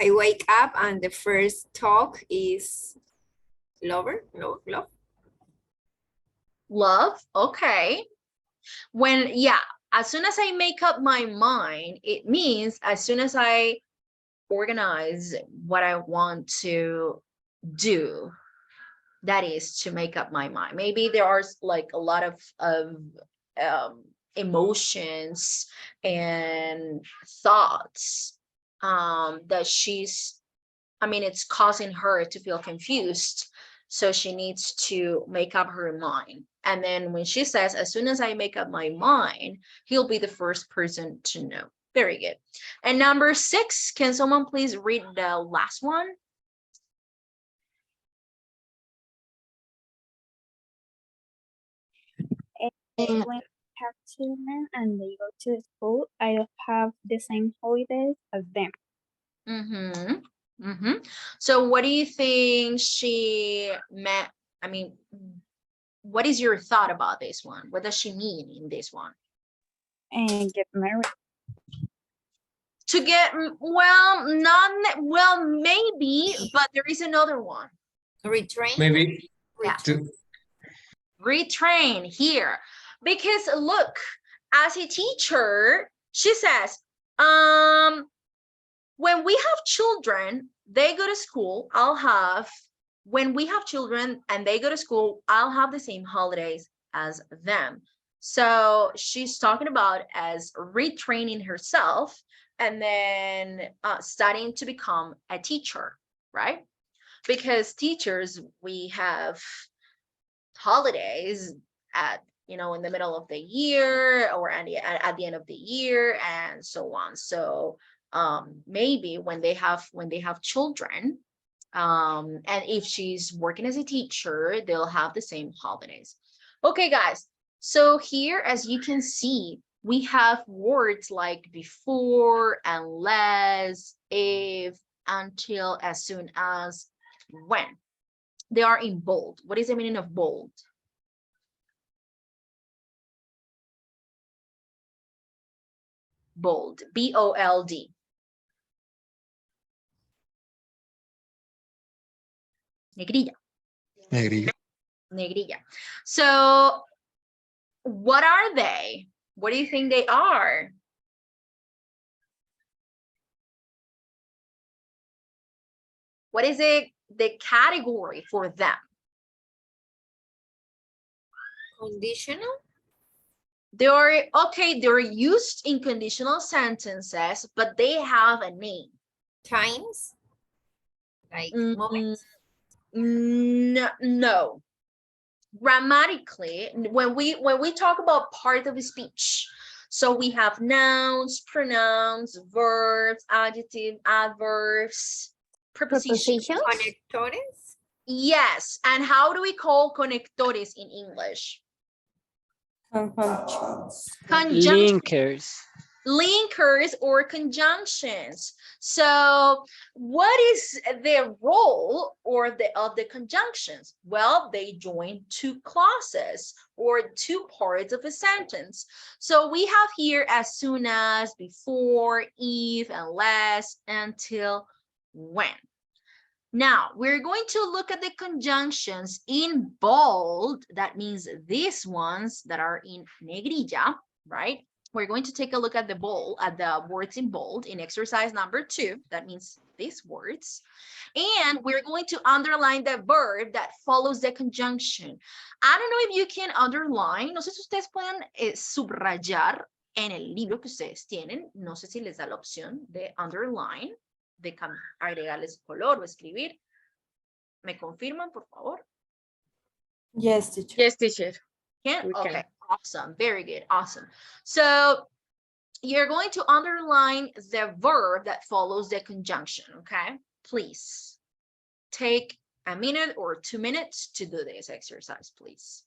[SPEAKER 9] I wake up and the first talk is lover, no, love.
[SPEAKER 1] Love, okay. When, yeah, as soon as I make up my mind, it means as soon as I organize what I want to do, that is to make up my mind. Maybe there are like a lot of emotions and thoughts that it's causing her to feel confused. So she needs to make up her mind. And then when she says, as soon as I make up my mind, he'll be the first person to know. Very good. And number 6, can someone please read the last one?
[SPEAKER 7] When I have children and they go to school, I have the same holidays as them.
[SPEAKER 1] So what do you think she meant? I mean, what is your thought about this one? What does she mean in this one?
[SPEAKER 7] And get married.
[SPEAKER 1] To get, well, maybe, but there is another one.
[SPEAKER 9] Retrain.
[SPEAKER 10] Maybe
[SPEAKER 1] Yeah.
[SPEAKER 10] to
[SPEAKER 1] Retrain here. Because look, as a teacher, she says, when we have children, they go to school, when we have children and they go to school, I'll have the same holidays as them. So she's talking about as retraining herself and then studying to become a teacher, right? Because teachers, we have holidays in the middle of the year or at the end of the year and so on. So maybe when they have children, and if she's working as a teacher, they'll have the same holidays. Okay, guys. So here, as you can see, we have words like before, unless, if, until, as soon as, when. They are in bold. What is the meaning of bold? Bold, B-O-L-D. Negrilla. Negrilla. So what are they? What do you think they are? What is the category for them?
[SPEAKER 9] Conditional.
[SPEAKER 1] They're used in conditional sentences, but they have a name.
[SPEAKER 9] Times? Like moments?
[SPEAKER 1] No. Grammatically, when we talk about part of a speech, so we have nouns, pronouns, verbs, adjective, adverbs, prepositions.
[SPEAKER 3] Prepositions?
[SPEAKER 9] Conectores?
[SPEAKER 1] Yes, and how do we call conectores in English?
[SPEAKER 6] Conjunctions.
[SPEAKER 1] Conjunction.
[SPEAKER 4] Linkers.
[SPEAKER 1] Linkers or conjunctions. So what is the role or of the conjunctions? Well, they join two clauses or two parts of a sentence. So we have here as soon as, before, if, unless, until, when. Now we're going to look at the conjunctions in bold. That means these ones that are in negrilla, right? We're going to take a look at the words in bold in exercise number 2. That means these words. And we're going to underline the verb that follows the conjunction. I don't know if you can underline. No sé si ustedes pueden subrayar en el libro que ustedes tienen. No sé si les da la opción de underline, de agregarles color o escribir. ¿Me confirman, por favor?
[SPEAKER 6] Yes, teacher.
[SPEAKER 4] Yes, teacher.
[SPEAKER 1] Can?
[SPEAKER 4] We can.
[SPEAKER 1] Okay, awesome. Very good. Awesome. So you're going to underline the verb that follows the conjunction, okay? Please take a minute or 2 minutes to do this exercise, please.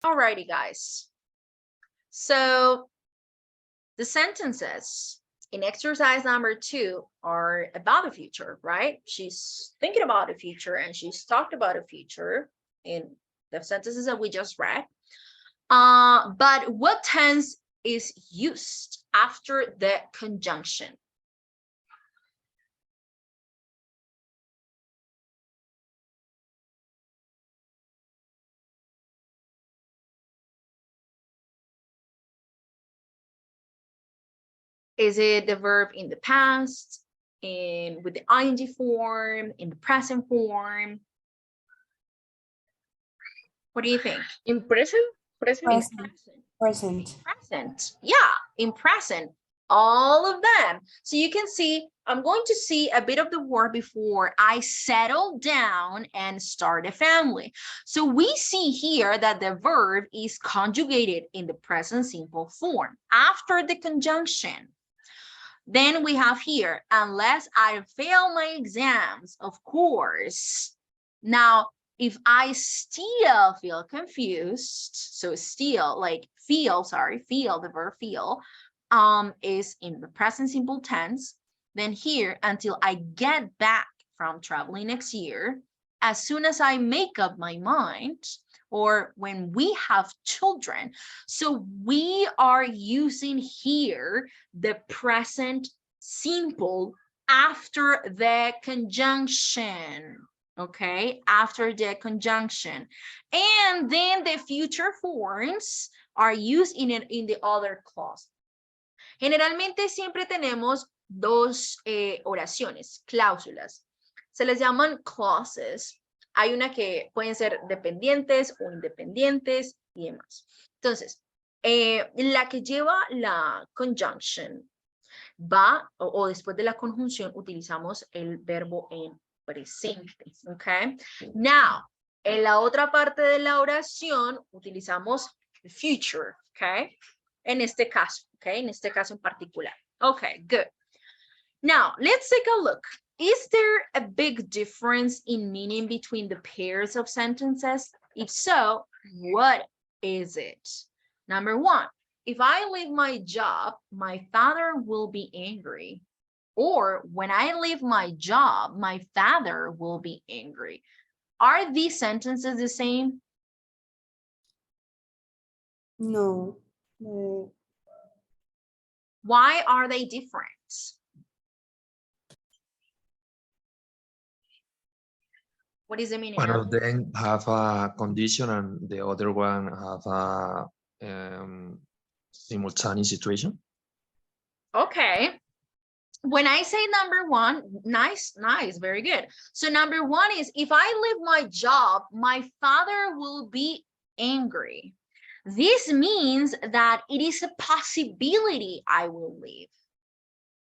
[SPEAKER 1] Alrighty, guys. So the sentences in exercise number 2 are about the future, right? She's thinking about the future and she's talked about the future in the sentences that we just read. But what tense is used after the conjunction? Is it the verb in the past, with the ing form, in the present form? What do you think?
[SPEAKER 4] In present? Present?
[SPEAKER 6] Present.
[SPEAKER 1] Present. Yeah, in present. All of them. So you can see, I'm going to see a bit of the word before I settle down and start a family. So we see here that the verb is conjugated in the present simple form after the conjunction. Then we have here, unless I fail my exams, of course. Now, if I still feel confused, so still, like feel, the verb feel, is in the present simple tense. Then here, until I get back from traveling next year, as soon as I make up my mind, or when we have children. So we are using here the present simple after the conjunction. Okay, after the conjunction. And then the future forms are used in the other clause. Generalmente siempre tenemos dos oraciones, cláusulas. Se les llaman clauses. Hay una que pueden ser dependientes o independientes y demás. Entonces, la que lleva la conjunction va, o después de la conjunción, utilizamos el verbo en presente. Okay. Now, en la otra parte de la oración, utilizamos the future. Okay. En este caso, okay, en este caso en particular. Okay, good. Now, let's take a look. Is there a big difference in meaning between the pairs of sentences? If so, what is it? Number one, if I leave my job, my father will be angry. Or when I leave my job, my father will be angry. Are these sentences the same?
[SPEAKER 6] No.
[SPEAKER 1] Why are they different? What is the meaning?
[SPEAKER 5] One of them have a condition and the other one have a simultaneous situation.
[SPEAKER 1] Okay. When I say number one, nice, very good. So number one is, if I leave my job, my father will be angry. This means that it is a possibility I will leave.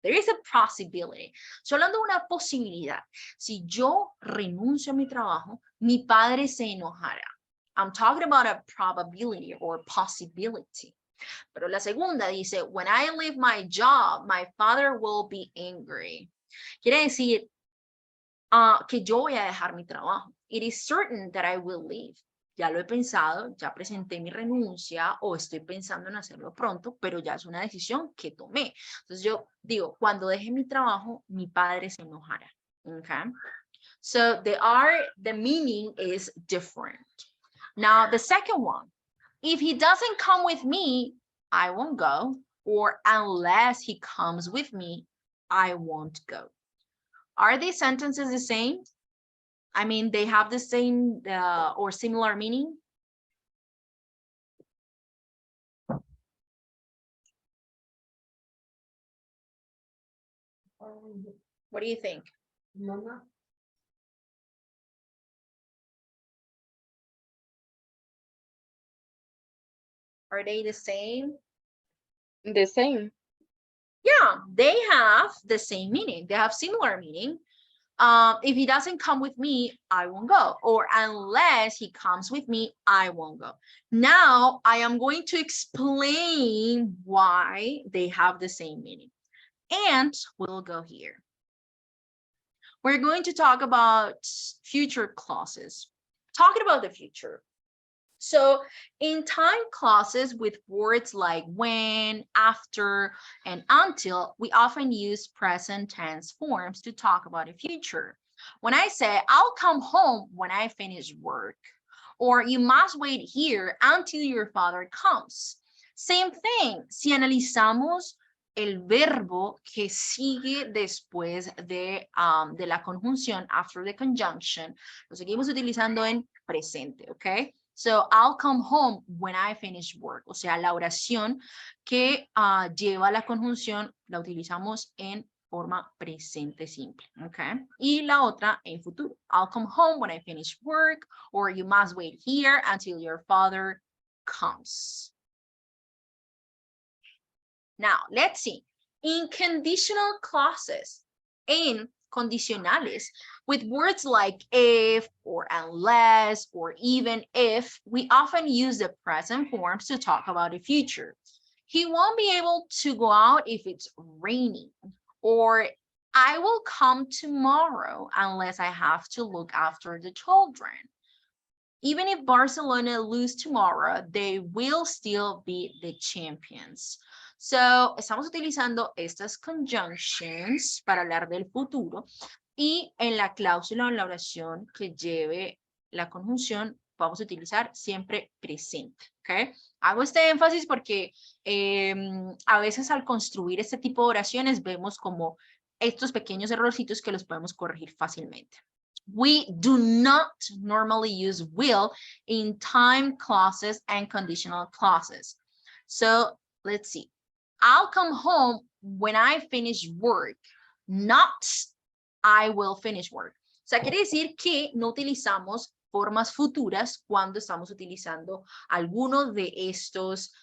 [SPEAKER 1] There is a possibility. Estoy hablando de una posibilidad. Si yo renuncio a mi trabajo, mi padre se enojará. I'm talking about a probability or possibility. Pero la segunda dice, when I leave my job, my father will be angry. Quiere decir que yo voy a dejar mi trabajo. It is certain that I will leave. Ya lo he pensado, ya presenté mi renuncia o estoy pensando en hacerlo pronto, pero ya es una decisión que tomé. Entonces yo digo, cuando deje mi trabajo, mi padre se enojará. Okay? So the meaning is different. Now the second one, if he doesn't come with me, I won't go, or unless he comes with me, I won't go. Are these sentences the same? I mean, they have the same or similar meaning? What do you think?
[SPEAKER 2] Mama.
[SPEAKER 1] Are they the same?
[SPEAKER 4] The same.
[SPEAKER 1] Yeah, they have the same meaning. They have similar meaning. If he doesn't come with me, I won't go. Or unless he comes with me, I won't go. Now, I am going to explain why they have the same meaning. And we'll go here. We're going to talk about future clauses. Talking about the future. So in time clauses with words like when, after, and until, we often use present tense forms to talk about the future. When I say, I'll come home when I finish work, or you must wait here until your father comes. Same thing, si analizamos el verbo que sigue después de la conjunción, after the conjunction, lo seguimos utilizando en presente, ¿ok? So, I'll come home when I finish work. O sea, la oración que lleva la conjunción la utilizamos en forma presente simple, ¿ok? Y la otra en futuro. I'll come home when I finish work, or you must wait here until your father comes. Now, let's see. In conditional clauses, in condicionales, with words like if or unless or even if, we often use the present forms to talk about the future. He won't be able to go out if it's raining, or I will come tomorrow unless I have to look after the children. Even if Barcelona lose tomorrow, they will still be the champions. So, estamos utilizando estas conjunctions para hablar del futuro y en la cláusula o en la oración que lleve la conjunción vamos a utilizar siempre presente, ¿ok? Hago este énfasis porque a veces al construir este tipo de oraciones vemos como estos pequeños errorcitos que los podemos corregir fácilmente. We do not normally use will in time clauses and conditional clauses. So let's see. I'll come home when I finish work, not I will finish work. O sea, quiere decir que no utilizamos formas futuras cuando estamos utilizando alguno de estos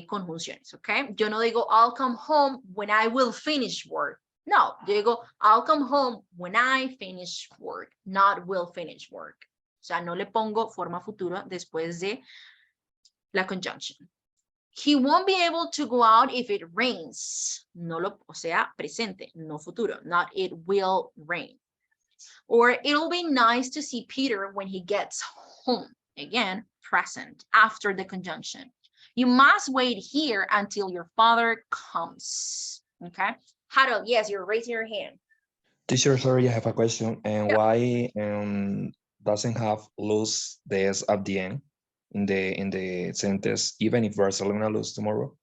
[SPEAKER 1] conjunciones, ¿ok? Yo no digo I'll come home when I will finish work. No, yo digo I'll come home when I finish work, not will finish work. O sea, no le pongo forma futura después de la conjunction. He won't be able to go out if it rains. No lo, o sea, presente, no futuro, not it will rain. Or it'll be nice to see Peter when he gets home. Again, present, after the conjunction. You must wait here until your father comes. Okay? Harold, yes, you're raising your hand.
[SPEAKER 5] Teacher, sorry, I have a question. And
[SPEAKER 1] Yeah.
[SPEAKER 5] why doesn't have lose this at the end in the sentence, even if Barcelona lose tomorrow?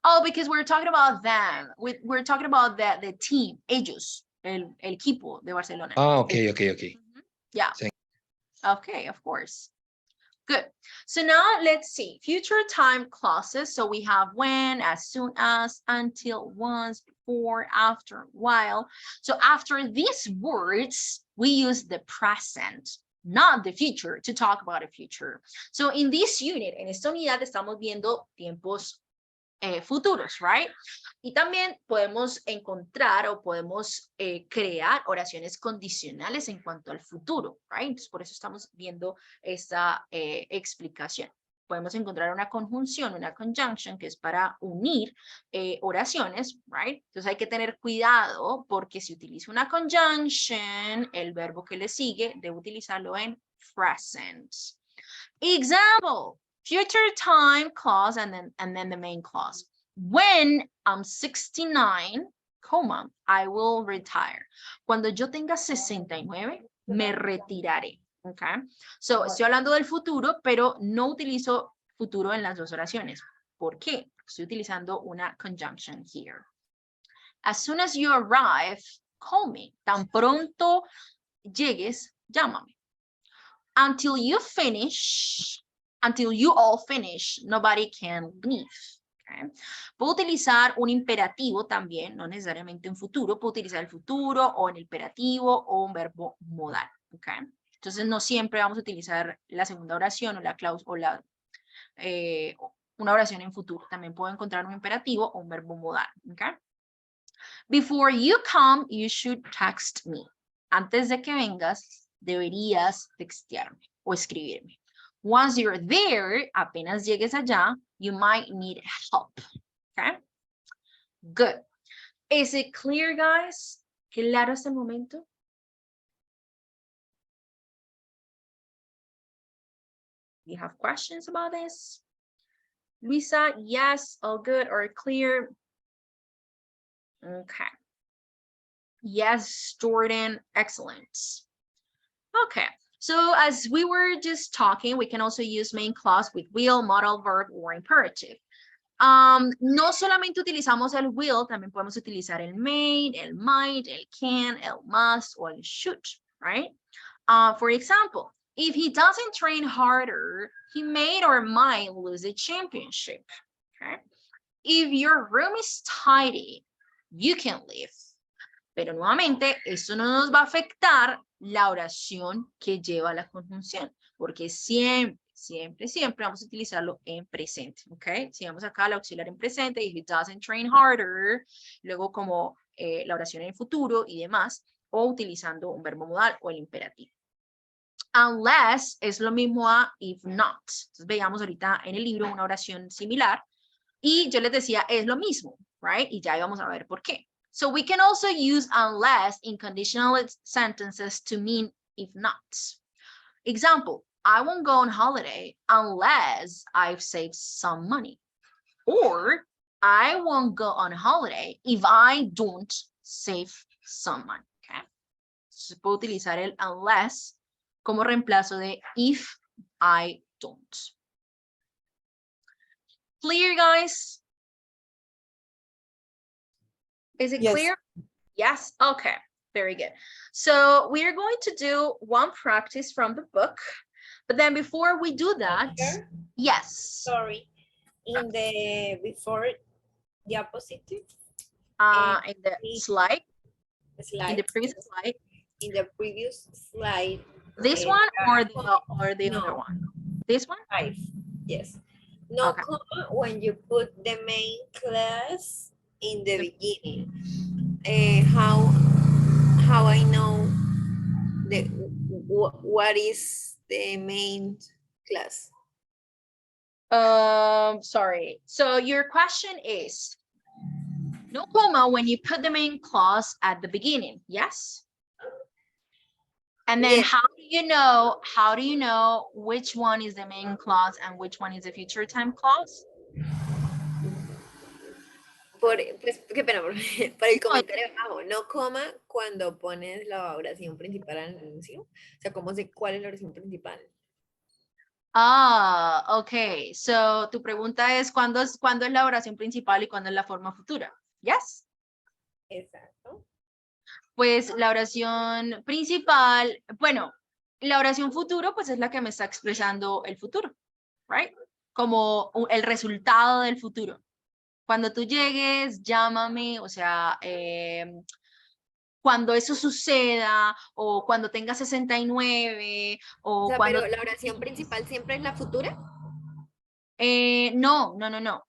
[SPEAKER 1] Oh, because we're talking about them. We're talking about the team, ellos, el equipo de Barcelona.
[SPEAKER 5] Ah, okay.
[SPEAKER 1] Yeah.
[SPEAKER 5] Thank-
[SPEAKER 1] Okay, of course. Good. So now let's see future time clauses. So we have when, as soon as, until, once, before, after, while. So after these words, we use the present, not the future, to talk about the future. So in this unit, en esta unidad estamos viendo tiempos futuros, right? Y también podemos encontrar o podemos crear oraciones condicionales en cuanto al futuro, right? Entonces, por eso estamos viendo esta explicación. Podemos encontrar una conjunción, una conjunction, que es para unir oraciones, right? Entonces hay que tener cuidado porque si utiliza una conjunction, el verbo que le sigue debe utilizarlo en present. Example. Future time clause and then the main clause. When I'm 69, comma, I will retire. Cuando yo tenga 69, me retiraré. Okay. So, estoy hablando del futuro, pero no utilizo futuro en las dos oraciones. ¿Por qué? Estoy utilizando una conjunction here. As soon as you arrive, call me. Tan pronto llegues, llámame. Until you all finish, nobody can leave. Okay. Puedo utilizar un imperativo también, no necesariamente un futuro, puedo utilizar el futuro o en imperativo o un verbo modal. Okay. Entonces no siempre vamos a utilizar la segunda oración o la cláusula o una oración en futuro. También puedo encontrar un imperativo o un verbo modal. Okay. Before you come, you should text me. Antes de que vengas, deberías textearme o escribirme. Once you're there, apenas llegues allá, you might need help. Okay? Good. Is it clear, guys? ¿Claro hasta el momento? You have questions about this? Luisa, yes, all good or clear? Okay. Yes, Jordan, excellent. Okay. So as we were just talking, we can also use main clause with will, modal verb, or imperative. No solamente utilizamos el will, también podemos utilizar el may, el might, el can, el must, or el should, right? For example, if he doesn't train harder, he may or might lose the championship, okay? If your room is tidy, you can leave. Pero nuevamente, esto no nos va a afectar la oración que lleva la conjunción, porque siempre vamos a utilizarlo en presente, ¿ok? Si vamos acá al auxiliar en presente, if he doesn't train harder, luego como la oración en el futuro y demás, o utilizando un verbo modal o el imperativo. Unless es lo mismo a if not. Entonces veamos ahorita en el libro una oración similar y yo les decía es lo mismo, right? Y ya vamos a ver por qué. So we can also use unless in conditional sentences to mean if not. Example, I won't go on holiday unless I've saved some money. Or I won't go on holiday if I don't save some money. Okay? Se puede utilizar el unless como reemplazo de if I don't. Clear, guys? Is it
[SPEAKER 6] Yes.
[SPEAKER 1] clear? Yes. Okay. Very good. So we are going to do one practice from the book, but then before we do that,
[SPEAKER 9] Teacher?
[SPEAKER 1] yes.
[SPEAKER 9] Sorry. In the before diapositive
[SPEAKER 1] In the slide, in the previous slide,
[SPEAKER 9] in the previous slide.
[SPEAKER 1] this one or the
[SPEAKER 9] No.
[SPEAKER 1] other one? This one?
[SPEAKER 9] 5. Yes. No
[SPEAKER 1] Okay.
[SPEAKER 9] comma when you put the main class in the beginning. How I know what is the main class?
[SPEAKER 1] Sorry. So your question is no comma when you put the main clause at the beginning, yes? And then
[SPEAKER 9] Yes.
[SPEAKER 1] how do you know which one is the main clause and which one is the future time clause?
[SPEAKER 9] Pues, qué pena, por el comentario abajo, no coma cuando pones la oración principal al inicio. O sea, ¿cómo sé cuál es la oración principal?
[SPEAKER 1] Ah, ok. So, tu pregunta es ¿cuándo es la oración principal y cuándo es la forma futura? Yes.
[SPEAKER 9] Exacto.
[SPEAKER 1] Pues la oración principal, bueno, la oración futuro pues es la que me está expresando el futuro, right? Como el resultado del futuro. Cuando tú llegues, llámame, o sea, cuando eso suceda, o cuando tenga 69,
[SPEAKER 9] O
[SPEAKER 1] o
[SPEAKER 9] sea,
[SPEAKER 1] cuando...
[SPEAKER 9] pero la oración principal siempre es la futura.
[SPEAKER 1] No, no, no, no.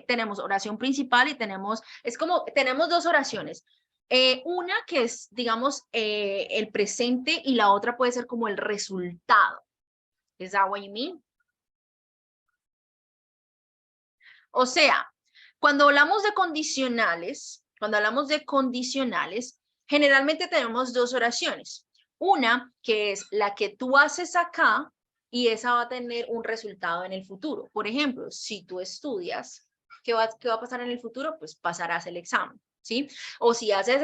[SPEAKER 1] Tenemos oración principal y tenemos dos oraciones. Una que es, digamos, el presente y la otra puede ser como el resultado. Is that what you mean? O sea, cuando hablamos de condicionales, generalmente tenemos dos oraciones. Una que es la que tú haces acá y esa va a tener un resultado en el futuro. Por ejemplo, si tú estudias, qué va a pasar en el futuro? Pues pasarás el examen, ¿sí? O si haces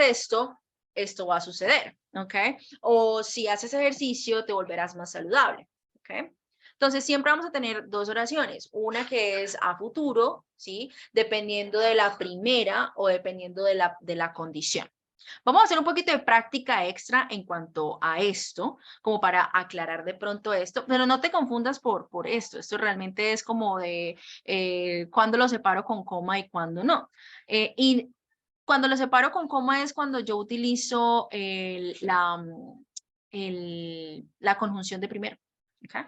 [SPEAKER 1] esto va a suceder, ¿ok? O si haces ejercicio, te volverás más saludable, ¿ok? Entonces, siempre vamos a tener dos oraciones, una que es a futuro, ¿sí? Dependiendo de la primera o dependiendo de la condición. Vamos a hacer un poquito de práctica extra en cuanto a esto, como para aclarar de pronto esto, pero no te confundas por esto. Esto realmente es como de cuándo lo separo con coma y cuándo no. Y cuando lo separo con coma es cuando yo utilizo la conjunción de primero. ¿Okay?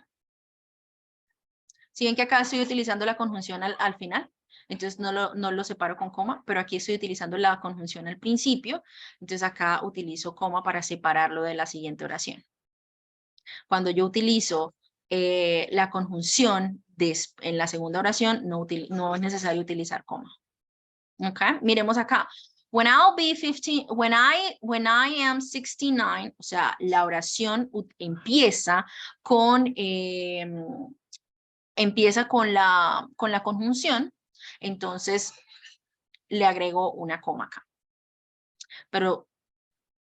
[SPEAKER 1] Si ven que acá estoy utilizando la conjunción al final, entonces no lo separo con coma, pero aquí estoy utilizando la conjunción al principio, entonces acá utilizo coma para separarlo de la siguiente oración. Cuando yo utilizo la conjunción en la segunda oración, no es necesario utilizar coma. ¿Ok? Miremos acá. When I'll be 15, when I am 69, o sea, la oración empieza con la conjunción, entonces le agrego una coma acá. Pero,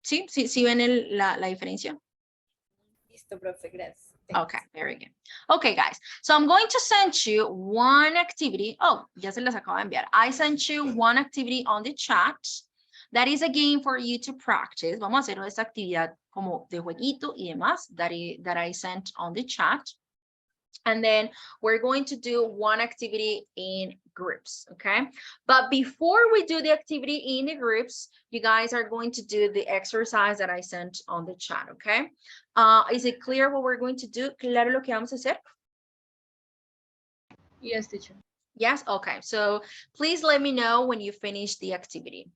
[SPEAKER 1] ¿sí ven la diferencia?
[SPEAKER 9] Listo, profe, gracias.
[SPEAKER 1] Okay, very good. Okay, guys. So I'm going to send you one activity. Oh, ya se las acabo de enviar. I sent you one activity on the chat. That is a game for you to practice. Vamos a hacer esta actividad como de jueguito y demás that I sent on the chat. And then we're going to do one activity in groups, okay? But before we do the activity in the groups, you guys are going to do the exercise that I sent on the chat, okay? Is it clear what we're going to do? ¿Claro lo que vamos a hacer?
[SPEAKER 6] Yes, teacher.
[SPEAKER 1] Yes? Okay, so please let me know when you finish the activity.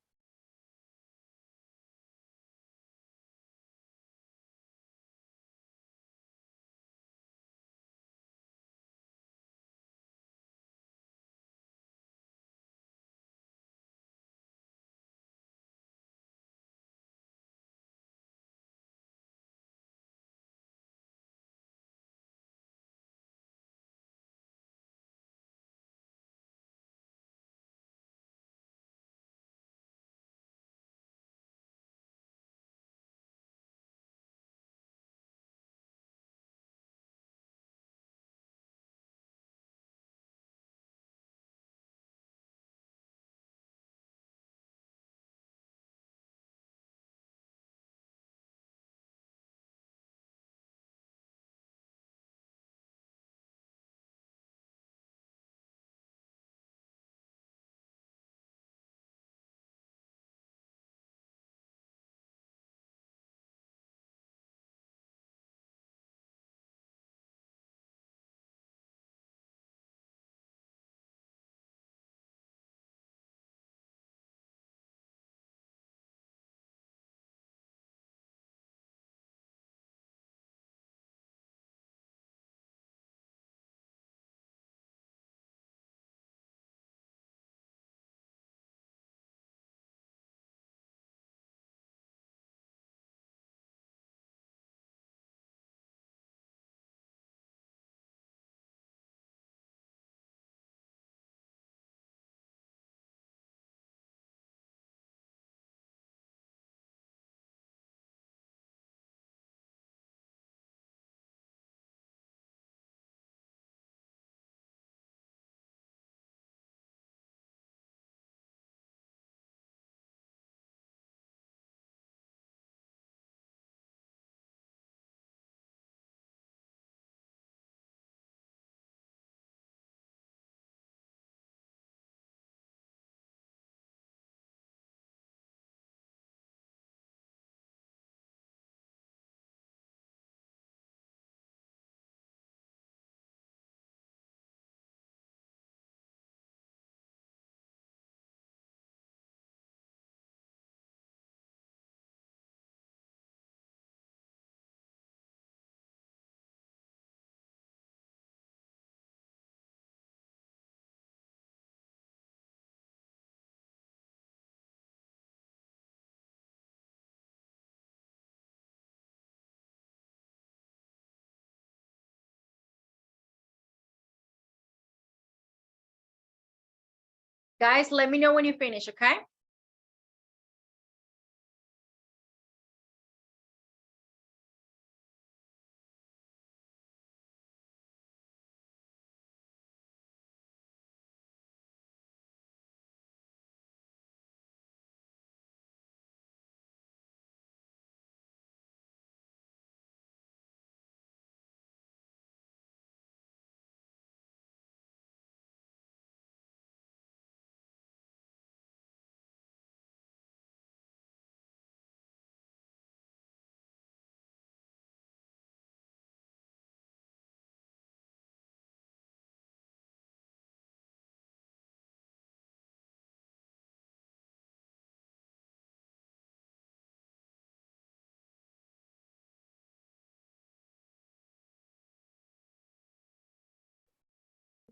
[SPEAKER 1] Guys, let me know when you finish, okay?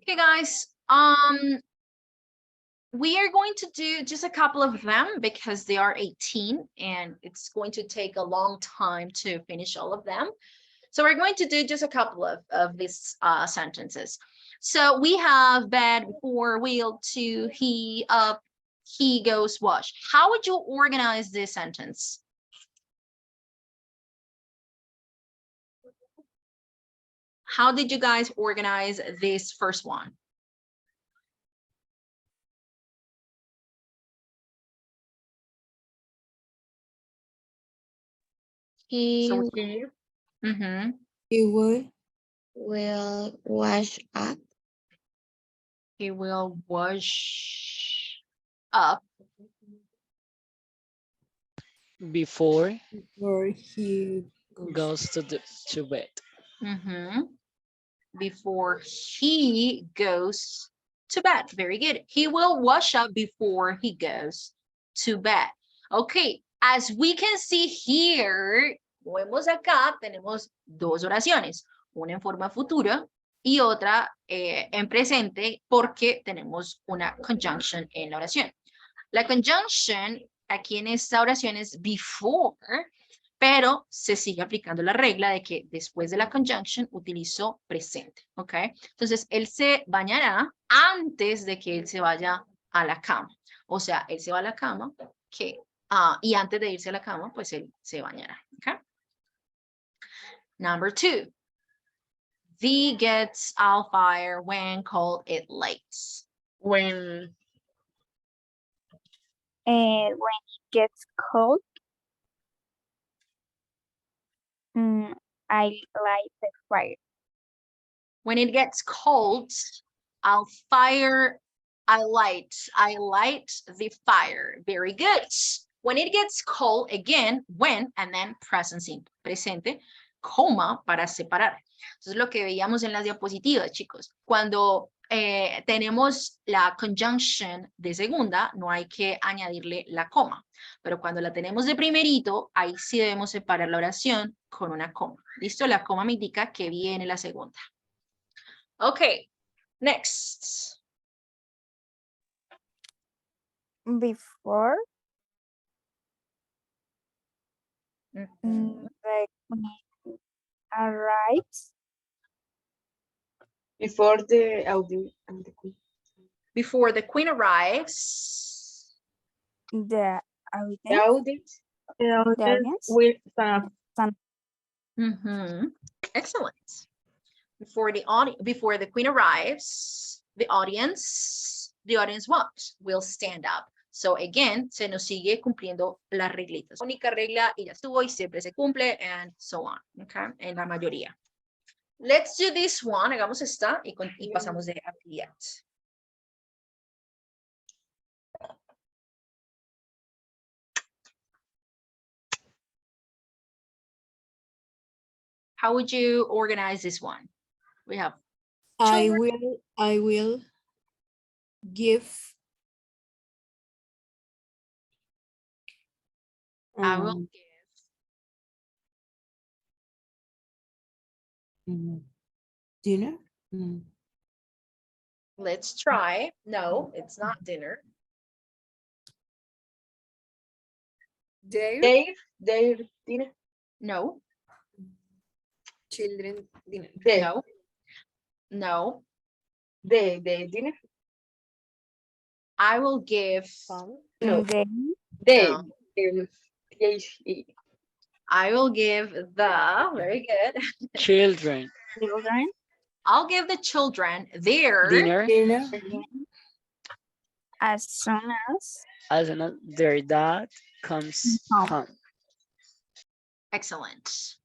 [SPEAKER 1] Okay, guys. We are going to do just a couple of them because they are 18 and it's going to take a long time to finish all of them. So we're going to do just a couple of these sentences. So we have bed, before, wheel, to, he, up, he goes, wash. How would you organize this sentence? How did you guys organize this first one?
[SPEAKER 3] He
[SPEAKER 1] So he, mhm.
[SPEAKER 6] He would.
[SPEAKER 3] will wash up
[SPEAKER 1] He will wash up
[SPEAKER 4] Before
[SPEAKER 6] Before he
[SPEAKER 4] goes to bed.
[SPEAKER 1] mhm, before he goes to bed. Very good. He will wash up before he goes to bed. Okay, as we can see here, como vemos acá, tenemos dos oraciones, una en forma futura y otra en presente porque tenemos una conjunction en la oración. La conjunction aquí en esta oración es before, pero se sigue aplicando la regla de que después de la conjunction utilizo presente, ¿ok? Entonces, él se bañará antes de que él se vaya a la cama. O sea, él se va a la cama y antes de irse a la cama, pues él se bañará, ¿ok? Number 2. The gets all fire when cold it lights.
[SPEAKER 7] When it gets cold, I light the fire.
[SPEAKER 1] When it gets cold, I light the fire. Very good. When it gets cold, again, when, and then present simple, presente, coma para separar. Entonces, lo que veíamos en las diapositivas, chicos, cuando tenemos la conjunction de segunda, no hay que añadirle la coma. Pero cuando la tenemos de primerito, ahí sí debemos separar la oración con una coma. ¿Listo? La coma me indica que viene la segunda. Okay, next.
[SPEAKER 7] Before
[SPEAKER 1] Mhm.
[SPEAKER 7] the queen arrives,
[SPEAKER 6] Before the audio and the queen.
[SPEAKER 1] Before the queen arrives,
[SPEAKER 7] the
[SPEAKER 6] The
[SPEAKER 7] audience,
[SPEAKER 6] audience will stand up.
[SPEAKER 1] mhm, excellent. Before the queen arrives, the audience what? Will stand up. So again, se nos sigue cumpliendo las reglitas. La única regla y ya estuvo y siempre se cumple and so on, okay? En la mayoría. Let's do this one. Hagamos esta y pasamos de actividad. How would you organize this one? We have
[SPEAKER 6] I
[SPEAKER 1] children.
[SPEAKER 6] will give
[SPEAKER 1] I will give.
[SPEAKER 6] dinner.
[SPEAKER 1] Let's try. No, it's not dinner.
[SPEAKER 9] Their
[SPEAKER 6] Dinner.
[SPEAKER 1] No,
[SPEAKER 9] children dinner.
[SPEAKER 1] no, no.
[SPEAKER 6] The dinner.
[SPEAKER 1] I will give,
[SPEAKER 4] No,
[SPEAKER 7] They,
[SPEAKER 4] they,
[SPEAKER 1] no,
[SPEAKER 4] they,
[SPEAKER 1] I will give the, very good.
[SPEAKER 4] children,
[SPEAKER 7] children,
[SPEAKER 1] I'll give the children their,
[SPEAKER 4] dinner,
[SPEAKER 6] Dinner.
[SPEAKER 7] as soon
[SPEAKER 4] as soon as their dad comes
[SPEAKER 7] home.
[SPEAKER 4] home.
[SPEAKER 1] excellent.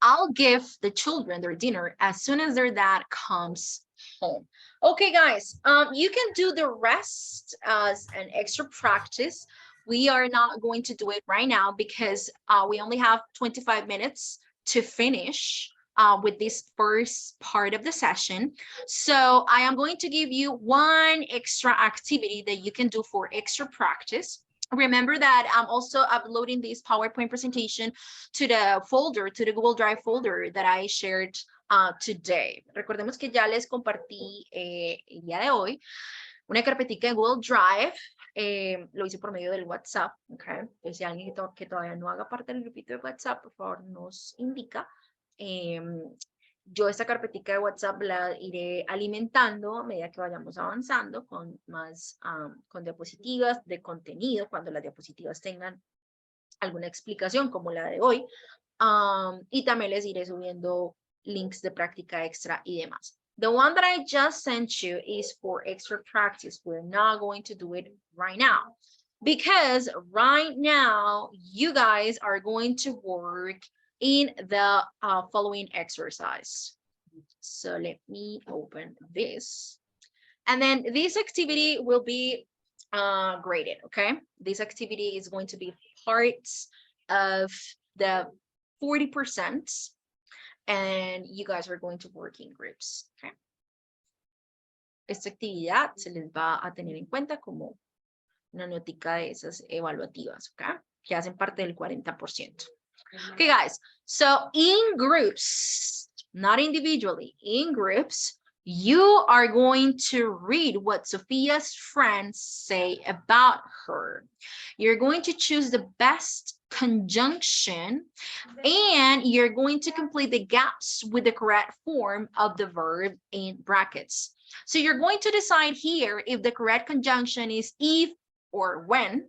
[SPEAKER 1] I'll give the children their dinner as soon as their dad comes home. Okay, guys, you can do the rest as an extra practice. We are not going to do it right now because we only have 25 minutes to finish with this first part of the session. So I am going to give you one extra activity that you can do for extra practice. Remember that I'm also uploading this PowerPoint presentation to the folder, to the Google Drive folder that I shared today. Recordemos que ya les compartí el día de hoy una carpetica en Google Drive. Lo hice por medio del WhatsApp. Okay. Entonces, si alguien que todavía no haga parte del grupito de WhatsApp, por favor, nos indica. Yo esta carpetica de WhatsApp la iré alimentando a medida que vayamos avanzando con más, con diapositivas de contenido, cuando las diapositivas tengan alguna explicación como la de hoy. Y también les iré subiendo links de práctica extra y demás. The one that I just sent you is for extra practice. We're not going to do it right now because right now you guys are going to work in the following exercise. So let me open this. And then this activity will be graded, okay? This activity is going to be parts of the 40%, and you guys are going to work in groups, okay? Esta actividad se les va a tener en cuenta como una notica de esas evaluativas, okay? Que hacen parte del 40%. Okay, guys, so in groups, not individually, in groups, you are going to read what Sophia's friends say about her. You're going to choose the best conjunction and you're going to complete the gaps with the correct form of the verb in brackets. So you're going to decide here if the correct conjunction is if or when,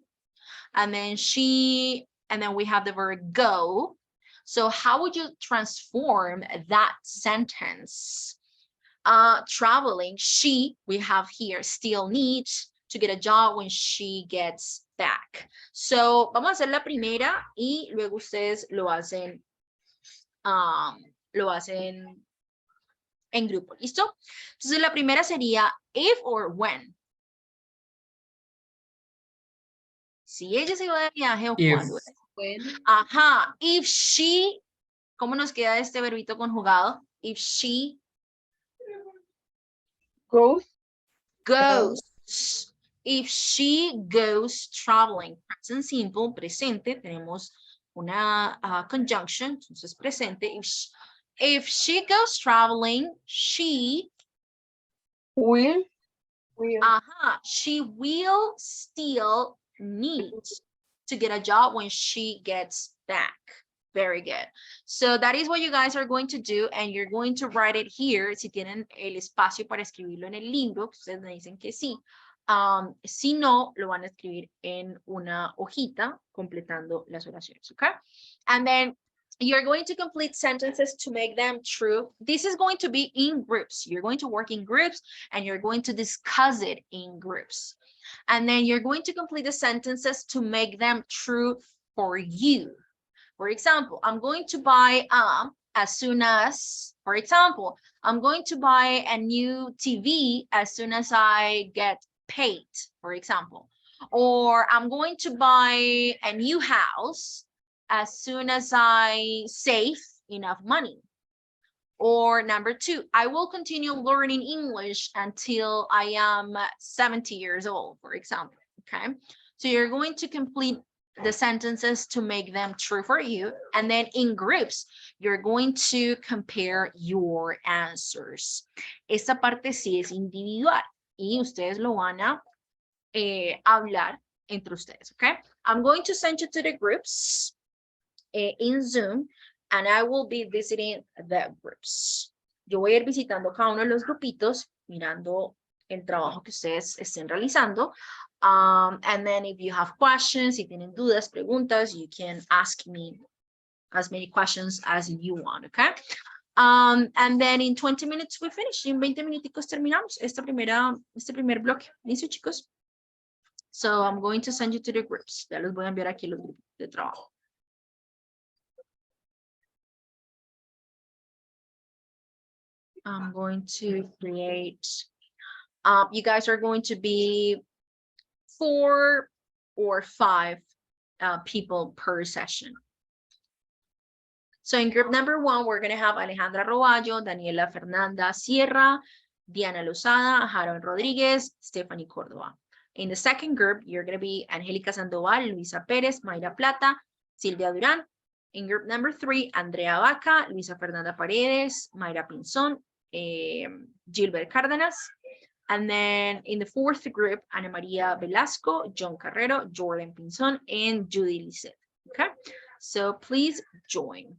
[SPEAKER 1] and then we have the verb go. So how would you transform that sentence? Traveling, she, we have here, still needs to get a job when she gets back. So vamos a hacer la primera y luego ustedes lo hacen en grupo, ¿listo? Entonces la primera sería if or when. Si ella se va de viaje o
[SPEAKER 10] If.
[SPEAKER 1] cuando. Ajá, if she, ¿cómo nos queda este verbito conjugado? If she
[SPEAKER 6] Goes.
[SPEAKER 1] goes. If she goes traveling. Present simple, presente, tenemos una conjunction, entonces presente. If she goes traveling, she
[SPEAKER 6] Will.
[SPEAKER 1] she will still need to get a job when she gets back. Very good. So that is what you guys are going to do, and you're going to write it here. Si tienen el espacio para escribirlo en el libro, ustedes me dicen que sí. Si no, lo van a escribir en una hojita completando las oraciones, okay? And then you're going to complete sentences to make them true. This is going to be in groups. You're going to work in groups and you're going to discuss it in groups. And then you're going to complete the sentences to make them true for you. For example, I'm going to buy as soon as, for example, I'm going to buy a new TV as soon as I get paid, for example. Or I'm going to buy a new house as soon as I save enough money. Or number two, I will continue learning English until I am 70 years old, for example, okay? So you're going to complete the sentences to make them true for you. And then in groups, you're going to compare your answers. Esta parte sí es individual y ustedes lo van a hablar entre ustedes, okay? I'm going to send you to the groups in Zoom, and I will be visiting the groups. Yo voy a ir visitando cada uno de los grupitos, mirando el trabajo que ustedes estén realizando. And then if you have questions, si tienen dudas, preguntas, you can ask me as many questions as you want, okay? And then in 20 minutes we finish. En 20 minuticos terminamos este primer bloque. ¿Listo, chicos? So I'm going to send you to the groups. Ya los voy a enviar aquí los grupos de trabajo. I'm going to create, you guys are going to be 4 or 5 people per session. So in group number 1, we're going to have Alejandra Roballo, Daniela Fernanda Sierra, Diana Lozada, Jaron Rodríguez, Stephanie Córdoba. In the second group, you're going to be Angélica Sandoval, Luisa Pérez, Mayra Plata, Silvia Durán. In group number 3, Andrea Vaca, Luisa Fernanda Paredes, Mayra Pinzón, Gilbert Cárdenas. And then in the fourth group, Ana María Velasco, John Carrero, Jordan Pinzón, and Judy Lisset. Okay, so please join.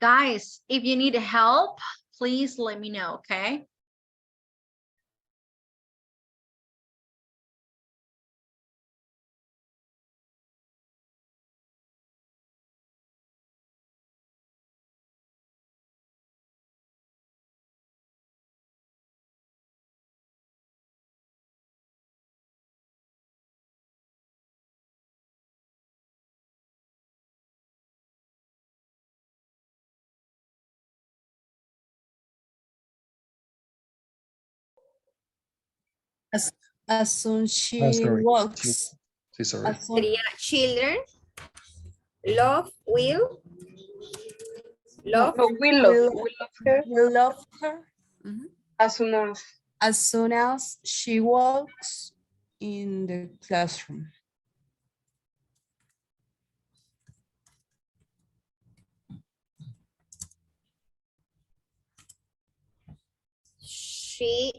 [SPEAKER 1] Guys, if you need help, please let me know, okay?
[SPEAKER 6] As soon she
[SPEAKER 5] sorry.
[SPEAKER 6] walks.
[SPEAKER 5] Sí, sorry.
[SPEAKER 6] As soon,
[SPEAKER 9] Sería children, love, will, love,
[SPEAKER 6] no, we love her. We love her
[SPEAKER 9] Mhm.
[SPEAKER 6] as soon as she walks in the classroom.
[SPEAKER 9] she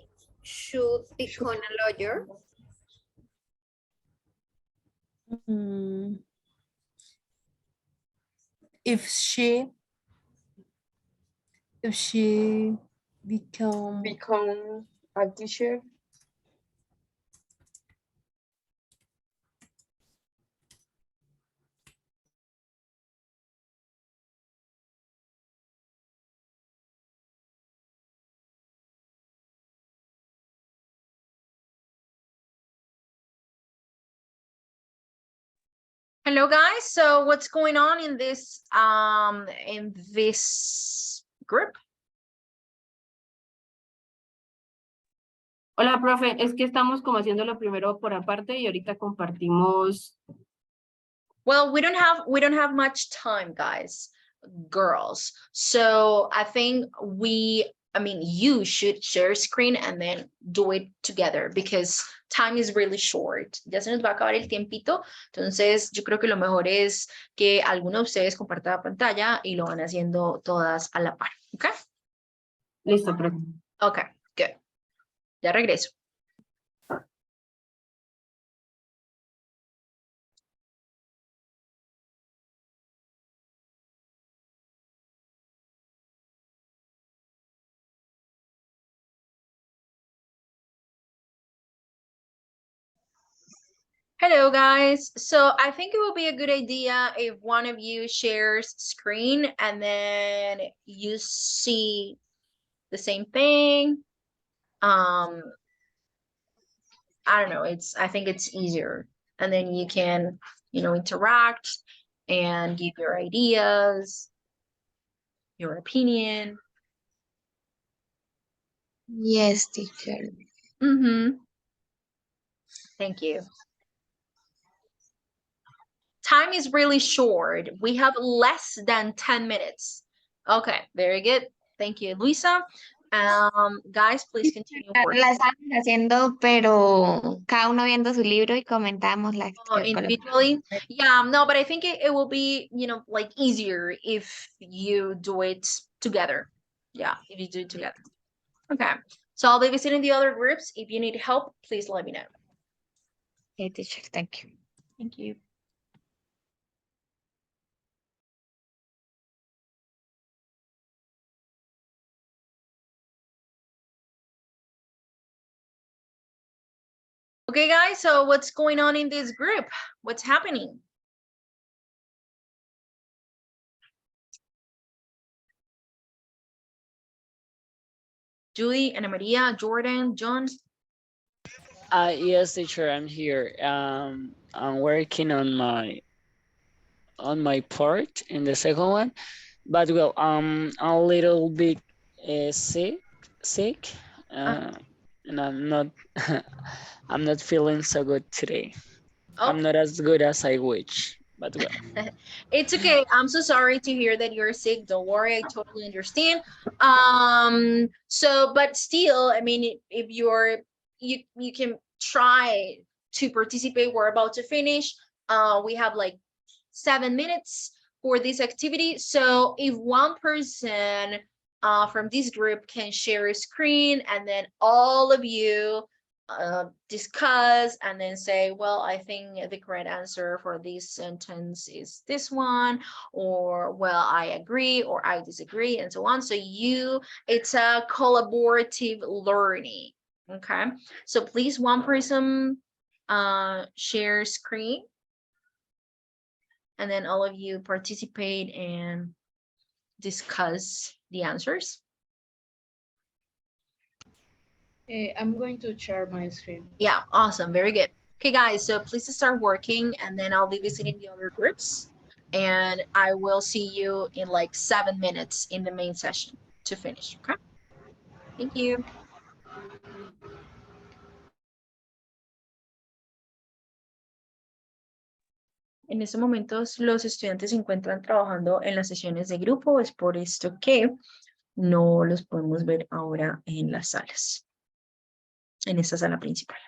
[SPEAKER 9] should become a lawyer.
[SPEAKER 6] Mm. If she become a teacher.
[SPEAKER 1] Hello guys, so what's going on in this group?
[SPEAKER 2] Hola, profe, es que estamos como haciéndolo primero por aparte y ahorita compartimos.
[SPEAKER 1] Well, we don't have much time, guys, girls. So I think you should share screen and then do it together because time is really short. Ya se nos va a acabar el tiempito. Entonces, yo creo que lo mejor es que alguno de ustedes comparta la pantalla y lo van haciendo todas a la par. ¿Ok?
[SPEAKER 2] Listo, profe.
[SPEAKER 1] Ok, good. Ya regreso. Hello guys, so I think it will be a good idea if one of you shares screen and then you see the same thing. I don't know, I think it's easier and then you can, interact and give your ideas, your opinion.
[SPEAKER 3] Yes, teacher.
[SPEAKER 1] Thank you. Time is really short. We have less than 10 minutes. Okay, very good. Thank you, Luisa. Guys, please continue.
[SPEAKER 3] La estamos haciendo, pero cada uno viendo su libro y comentamos las
[SPEAKER 1] Individually. Yeah, no, but I think it will be, like easier if you do it together. Yeah, if you do it together. Okay, so I'll be visiting the other groups. If you need help, please let me know.
[SPEAKER 3] Okay, teacher, thank you.
[SPEAKER 1] Thank you. Okay, guys, so what's going on in this group? What's happening? Julie, Ana Maria, Jordan, John.
[SPEAKER 4] Yes, teacher, I'm here. I'm working on my part in the second one, but well, a little bit sick, and I'm not I'm not feeling so good today. I'm not as good as I wish, but well.
[SPEAKER 1] It's okay. I'm so sorry to hear that you're sick. Don't worry, I totally understand. So but still, I mean, if you can try to participate. We're about to finish. We have like 7 minutes for this activity. So if one person from this group can share a screen and then all of you discuss and then say, well, I think the correct answer for this sentence is this one, or well, I agree or I disagree, and so on. So it's a collaborative learning. Okay, so please, one person share screen, and then all of you participate and discuss the answers.
[SPEAKER 6] I'm going to share my screen.
[SPEAKER 1] Yeah, awesome, very good. Okay, guys, so please start working, and then I'll be visiting the other groups, and I will see you in like 7 minutes in the main session to finish. Okay, thank you. En estos momentos los estudiantes se encuentran trabajando en las sesiones de grupo, es por esto que no los podemos ver ahora en las salas, en esta sala principal.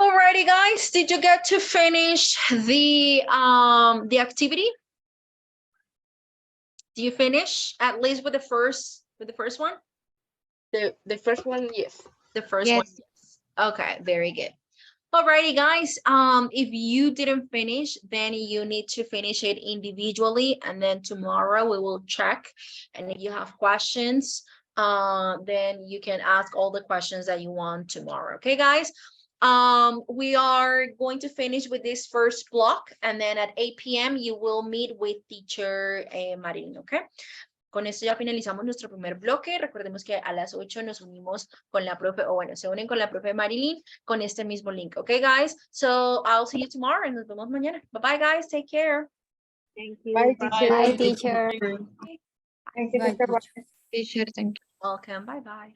[SPEAKER 1] Alrighty, guys, did you get to finish the activity? Do you finish at least with the first one?
[SPEAKER 3] The first one, yes.
[SPEAKER 1] The first one, yes. Okay, very good. Alrighty, guys. If you didn't finish, then you need to finish it individually, and then tomorrow we will check. And if you have questions, then you can ask all the questions that you want tomorrow. Okay, guys. We are going to finish with this first block, and then at 8 p.m. you will meet with teacher Marilyn. Okay. Con esto ya finalizamos nuestro primer bloque. Recordemos que a las 8 nos unimos con la profe, o bueno, se unen con la profe Marilyn con este mismo link. Okay, guys? So I'll see you tomorrow and nos vemos mañana. Bye-bye, guys. Take care.
[SPEAKER 7] Thank you.
[SPEAKER 3] Bye, teacher.
[SPEAKER 7] Bye.
[SPEAKER 3] Bye, teacher.
[SPEAKER 7] Thank you,
[SPEAKER 6] Bye,
[SPEAKER 7] teacher.
[SPEAKER 6] teacher, thank you.
[SPEAKER 1] Welcome. Bye-bye.